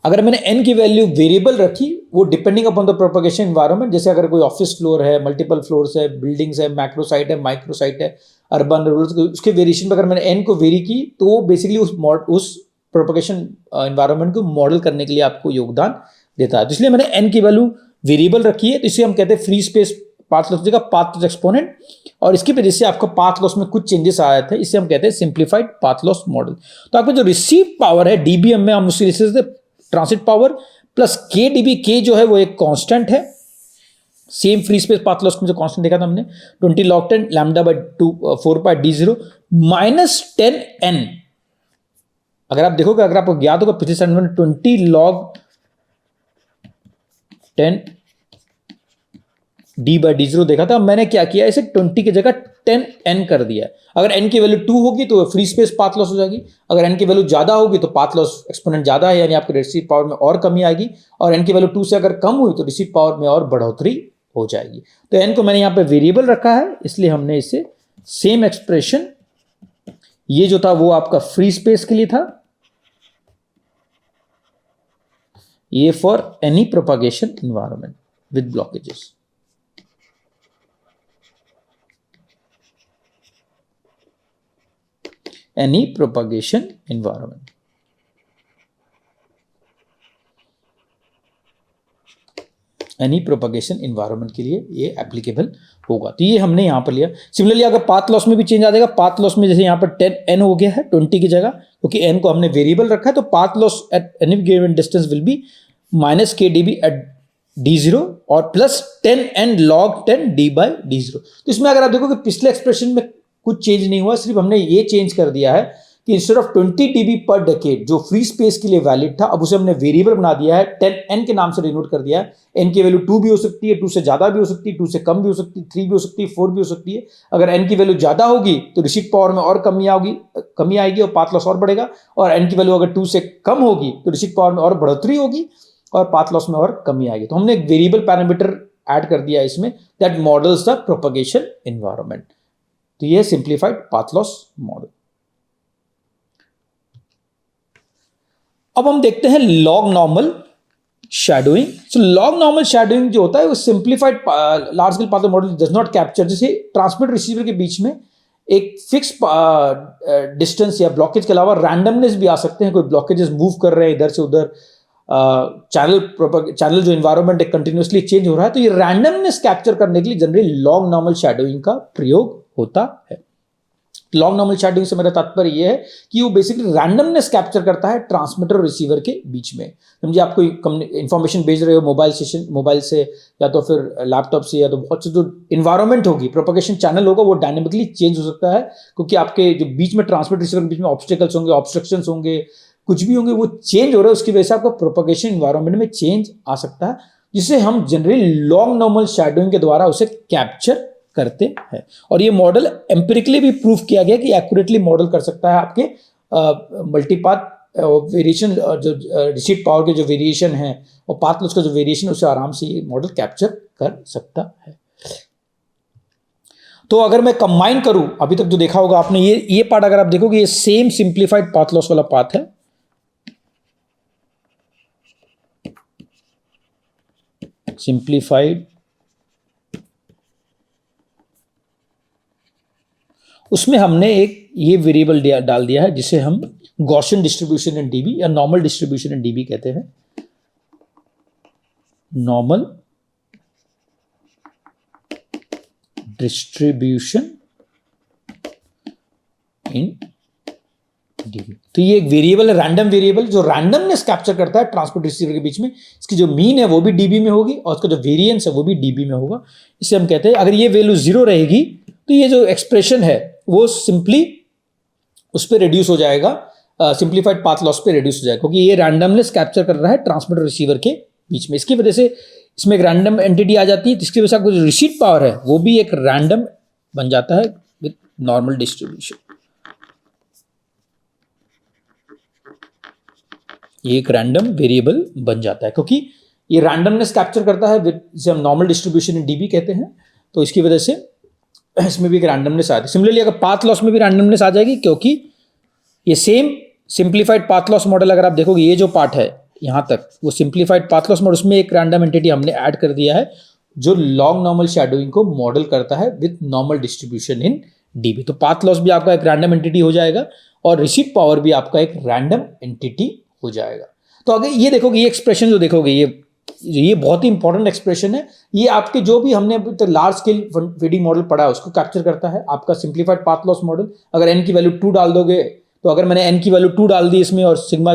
अगर मैंने n की वैल्यू वेरिएबल रखी, वो depending upon the propagation environment, जैसे अगर कोई ऑफिस फ्लोर है, मल्टीपल फ्लोर्स है, बिल्डिंग्स है, मैक्रो साइट है, माइक्रो साइट है, अर्बन रूरल, उसके वेरिएशन पर अगर मैंने n को वेरी की तो वो बेसिकली उस प्रोपगेशन एनवायरनमेंट को मॉडल करने के लिए आपको योगदान देता है। तो इसलिए मैंने n की वैल्यू वेरिएबल रखी है, तो इसे हम कहते हैं फ्री स्पेस पाथ लॉस का पाथ लॉस एक्सपोनेंट, और इसकी वजह से आपको पाथ लॉस में कुछ चेंजेस आए थे, इसे हम कहते हैं सिंप्लीफाइड पाथ लॉस मॉडल। तो आपको जो रिसीव पावर है dBm में हम उसकी transit power plus k dB, k जो है वो एक कांस्टेंट है, same free space path loss में जो कांस्टेंट देखा था हमने 20 log 10 lambda by 2 4 pi d0 minus 10n। अगर आप देखोगे, अगर आपको ज्ञात होगा पिछले सेशन में 20 log 10 d बाई d0 देखा था। मैंने क्या किया, इसे 20 की जगह 10n कर दिया। अगर n की वैल्यू 2 होगी तो फ्री स्पेस पाथ लॉस हो जाएगी, अगर n की वैल्यू ज्यादा होगी तो पाथ लॉस एक्सपोनेंट ज्यादा है, यानी आपके रिसीव पावर में और कमी आएगी, और n की वैल्यू 2 से अगर कम हुई तो रिसीव पावर में और बढ़ोतरी हो जाएगी। तो n को मैंने यहां पे वेरिएबल रखा है, इसलिए हमने इसे सेम एक्सप्रेशन, ये जो था वो आपका फ्री स्पेस के लिए था, ये for any propagation environment with blockages. any propagation environment। Any propagation environment के लिए ये एप्लीकेबल होगा। तो ये हमने यहां पर लिया। सिमिलरली अगर पाथ लॉस में भी चेंज आ जाएगा, पाथ लॉस में जैसे यहां पर 10n हो गया है 20 की जगह, क्योंकि n को हमने वेरिएबल रखा है, तो path loss at any given distance will be minus k dB at d0 और plus 10n log 10 d by d0। तो इसमें अगर आप देखो कि पिछले एक्सप्रेशन में कुछ चेंज नहीं हुआ, सिर्फ हमने ये चेंज कर दिया है कि इंस्टेड ऑफ 20 dB पर डेकेड जो फ्री स्पेस के लिए वैलिड था, अब उसे हमने वेरिएबल बना दिया है, 10n के नाम से डिनोट कर दिया है। n की वैल्यू 2 भी हो सकती है, 2 से ज्यादा भी हो सकती है, 2 से कम भी हो सकती है, 3 भी हो सकती है, 4 भी हो सकती है। अगर n की वैल्यू ज्यादा होगी तो रिसीव पावर में और कमी आएगी और पाथ लॉस और बढ़ेगा, और n की वैल्यू अगर 2 से कम होगी तो रिसीव पावर में और बढ़ोतरी होगी और पाथ लॉस में और कमी आएगी। तो हमने एक वेरिएबल पैरामीटर ऐड कर दिया इसमें, that models the propagation environment. तो ये सिंप्लीफाइड पाथ लॉस मॉडल। अब हम देखते हैं log normal shadowing. So log normal shadowing जो होता है वो simplified large scale path model does not capture, जैसे ट्रांसमिट रिसीवर के बीच में एक फिक्स डिस्टेंस या ब्लॉकेज के अलावा रैंडमनेस भी आ सकते हैं। कोई ब्लॉकेजेस मूव कर रहे हैं इधर से उधर, चैनल जो एनवायरनमेंट है कंटिन्यूसली चेंज हो रहा है, तो ये रैंडमनेस कैप्चर करने के लिए जनरली लॉग नॉर्मल शैडोइंग का प्रयोग होता है। लॉग नॉर्मल शैडोइंग से मेरा तात्पर्य यह है कि वो बेसिकली रैंडमनेस कैप्चर करता है ट्रांसमीटर और रिसीवर के बीच में। समझिए आप कोई इंफॉर्मेशन भेज रहे हो मोबाइल से या तो फिर लैपटॉप से, या तो बहुत से जो इन्वायरमेंट होगी, प्रोपगेशन चैनल होगा, वो डायनेमिकली चेंज हो सकता है, क्योंकि आपके जो बीच में ट्रांसमीटर रिसीवर के बीच में ऑब्स्टिकल्स होंगे, ऑब्स्ट्रक्शंस होंगे, कुछ भी होंगे, वो चेंज हो रहा है, उसकी वजह से आपका प्रोपगेशन इन्वायरमेंट में चेंज आ सकता है, जिसे हम जनरली लॉग नॉर्मल शैडोइंग के द्वारा उसे कैप्चर करते हैं। और ये मॉडल एम्पिरिकली भी प्रूव किया गया कि एक्यूरेटली मॉडल कर सकता है आपके मल्टीपाथ वेरिएशन, जो रिसीव पावर के जो वेरिएशन है और पाथ लॉस का जो वेरिएशन, उसे आराम से ये मॉडल कैप्चर कर सकता है। तो अगर मैं कंबाइन करूं, अभी तक जो देखा होगा आपने, ये पार्ट अगर आप देखोगे, ये सेम सिंप्लीफाइड पाथ लॉस वाला पाथ है, सिंप्लीफाइड, उसमें हमने एक ये वेरिएबल डाल दिया है जिसे हम गॉसियन डिस्ट्रीब्यूशन इन डीबी या नॉर्मल डिस्ट्रीब्यूशन इन डीबी कहते हैं। Normal distribution in dB. तो ये एक वेरिएबल है, रैंडम वेरिएबल, जो रैंडमनेस कैप्चर करता है ट्रांसपोर्ट रिसीवर के बीच में। इसकी जो मीन है वो भी डीबी में होगी और उसका जो वेरिएंस है वो भी डीबी में होगा। इसे हम कहते हैं, अगर ये वैल्यू 0 रहेगी तो ये जो एक्सप्रेशन है वो सिंपली उस पर रिड्यूस हो जाएगा, सिंप्लीफाइड पाथ लॉस पे रिड्यूस हो जाएगा, क्योंकि ये रैंडमनेस कैप्चर कर रहा है ट्रांसमीटर रिसीवर के बीच में। इसकी वजह से इसमें एक रैंडम एंटिटी आ जाती है, जिसकी वजह से आपको जो रिसीट पावर है वो भी एक रैंडम बन जाता है विद नॉर्मल डिस्ट्रीब्यूशन। ये एक रैंडम वेरिएबल बन जाता है क्योंकि ये रैंडमनेस कैप्चर करता है विद, जिसे हम नॉर्मल डिस्ट्रीब्यूशन इन डीबी कहते हैं। तो इसकी वजह से इसमें भी एक रैंडमनेस आती है। सिमिलरली अगर पाथ लॉस में भी रैंडमनेस आ जाएगी, क्योंकि ये same simplified path loss model अगर आप देखोगे, ये जो पार्ट है यहां तक वो सिंप्लीफाइड पाथ लॉस मॉडल, उसमें एक रैंडम एंटिटी हमने ऐड कर दिया है जो लॉन्ग नॉर्मल शैडोइंग को मॉडल करता है with normal distribution in dB. तो पाथ लॉस भी आपका एक रैंडम एंटिटी हो जाएगा और रिसीट पावर भी आपका एक रैंडम एंटिटी हो जाएगा। तो अगर ये देखोगे, ये एक्सप्रेशन जो देखोगे, ये बहुत ही इंपॉर्टेंट एक्सप्रेशन है। ये आपके जो भी हमने अभी तक लार्ज स्केल फीडिंग मॉडल पढ़ा है उसको कैप्चर करता है, आपका सिंप्लीफाइड पाथ लॉस मॉडल। अगर n की वैल्यू 2 डाल दोगे, तो अगर मैंने n की वैल्यू 2 डाल दी इसमें और सिग्मा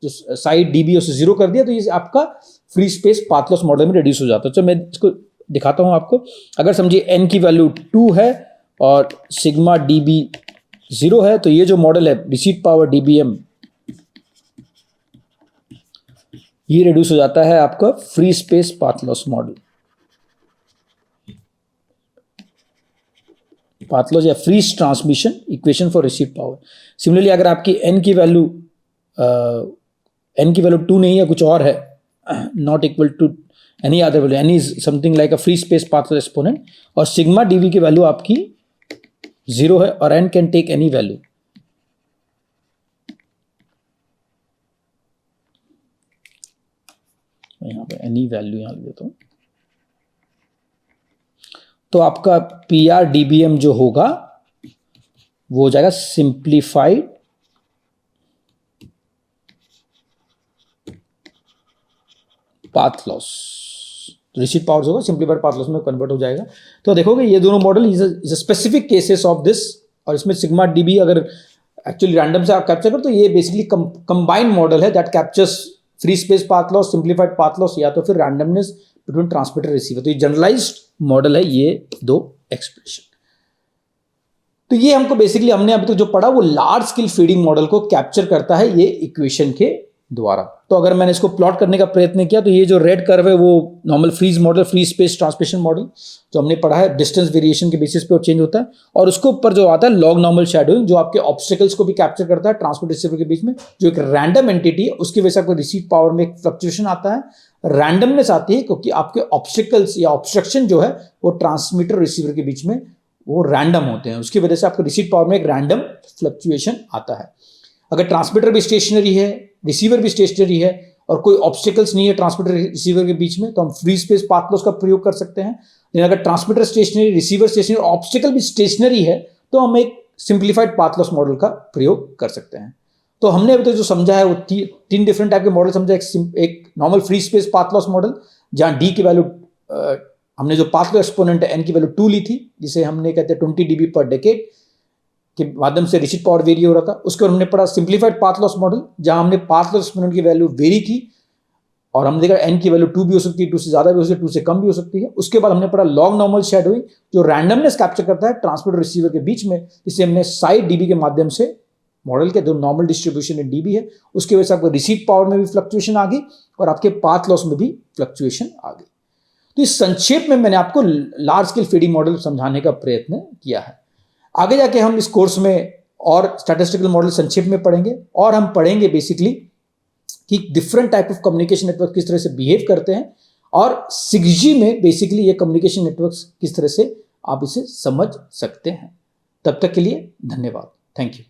जो साइड डीबी उसे 0 कर दिया, तो ये आपका free space path loss model में रिड्यूस हो जाता है। तो मैं इसको दिखाता हूं आपको। अगर समझिए n की वैल्यू 2 है और सिग्मा डीबी 0 है, तो ये जो मॉडल है रिसीट पावर डीबीएम, ये रिड्यूस हो जाता है आपका free space path loss model, path loss या Friis transmission equation for received power. Similarly अगर आपकी n की वैल्यू 2 नहीं है, कुछ और है, not equal to any other value, n is something like a free space path loss exponent, और सिग्मा डीवी की वैल्यू आपकी 0 है और n can take any value. यहां पे एनी वैल्यू यहां लिख देता हूं, तो आपका पी आर डीबीएम जो होगा वो हो जाएगा simplified path loss. Receipt power होगा सिंप्लीफाइड पाथ लॉस में कन्वर्ट हो जाएगा। तो देखोगे ये दोनों model is specific cases of this, और इसमें सिग्मा डीबी अगर एक्चुअली रैंडम से आप कैप्चर करो तो ये बेसिकली कंबाइंड मॉडल है that captures free space path loss, simplified path loss, या तो फिर रैंडमनेस बिटवीन ट्रांसमीटर रिसीवर। तो ये जनरलाइज्ड मॉडल है, ये दो एक्सप्रेशन। तो ये हमको बेसिकली हमने अभी तक जो पढ़ा वो लार्ज स्केल फीडिंग मॉडल को कैप्चर करता है ये इक्वेशन के द्वारा। तो अगर मैंने इसको प्लॉट करने का प्रयत्न किया तो ये जो रेड कर्व है वो normal free model, free space transmission model जो हमने पढ़ा है, डिस्टेंस वेरिएशन के बेसिस पे चेंज होता है, और उसके ऊपर जो आता है लॉग नॉर्मल शैडोइंग जो आपके ऑब्स्टिकल्स को भी कैप्चर करता है ट्रांसपोर्ट रिसीवर के बीच में, जो एक रैंडम एंटिटी है, उसकी वजह से आपको रिसीव पावर में एक फ्लक्चुएशन आता है, रैंडमनेस आती है क्योंकि आपके ऑब्स्टिकल्स या ऑब्स्ट्रक्शन जो है वो ट्रांसमीटर रिसीवर के बीच में वो रैंडम होते हैं, उसकी वजह से आपको रिसीव पावर में एक रैंडम फ्लक्चुएशन आता है। अगर ट्रांसमीटर भी स्टेशनरी है, रिसीवर भी स्टेशनरी है और कोई ऑब्स्टिकल्स नहीं है ट्रांसमीटर रिसीवर के बीच में, तो हम फ्री स्पेस पाथ लॉस का प्रयोग कर सकते हैं। लेकिन अगर ट्रांसमीटर स्टेशनरी, रिसीवर स्टेशनरी और ऑब्स्टिकल भी स्टेशनरी है तो हम एक सिंप्लीफाइड पाथ लॉस मॉडल का प्रयोग कर सकते हैं। तो हमने अभी तक जो समझा है वो तीन डिफरेंट टाइप के मॉडल समझा। एक normal free space path loss model जहां डी की वैल्यू, हमने जो पाथ लॉस एक्सपोनेंट है एन की वैल्यू 2 ली थी, जिसे हमने कहते हैं 20 dB पर डेकेड के माध्यम से रिसीट पावर वेरी हो रहा था। उसके बाद हमने पढ़ा सिंप्लीफाइड पाथ लॉस मॉडल जहां हमने पाथ लॉस एक्सपोनेंट की वैल्यू वेरी की और हमने देखा एन की वैल्यू 2 भी हो सकती है, 2 से ज्यादा भी हो सकती है, 2 से कम भी हो सकती है। उसके बाद हमने पढ़ा लॉन्ग नॉर्मल शैडोइंग जो रैंडमनेस कैप्चर करता है ट्रांसमीटर रिसीवर के बीच में, जिसे हमने साइड डीबी के माध्यम से मॉडल के जो नॉर्मल डिस्ट्रीब्यूशन इन डीबी है उसकी वजह से आपको रिसीट पावर में भी फ्लक्चुएशन आ गई और आपके पाथ लॉस में भी फ्लक्चुएशन आ गई। तो इस संक्षेप में मैंने आपको लार्ज स्केल फीडिंग मॉडल समझाने का प्रयत्न किया है। आगे जाके हम इस कोर्स में और स्टैटिस्टिकल मॉडल संक्षेप में पढ़ेंगे और हम पढ़ेंगे बेसिकली कि different type of communication network किस तरह से बिहेव करते हैं और 6G में बेसिकली ये कम्युनिकेशन नेटवर्क किस तरह से आप इसे समझ सकते हैं। तब तक के लिए धन्यवाद। Thank you.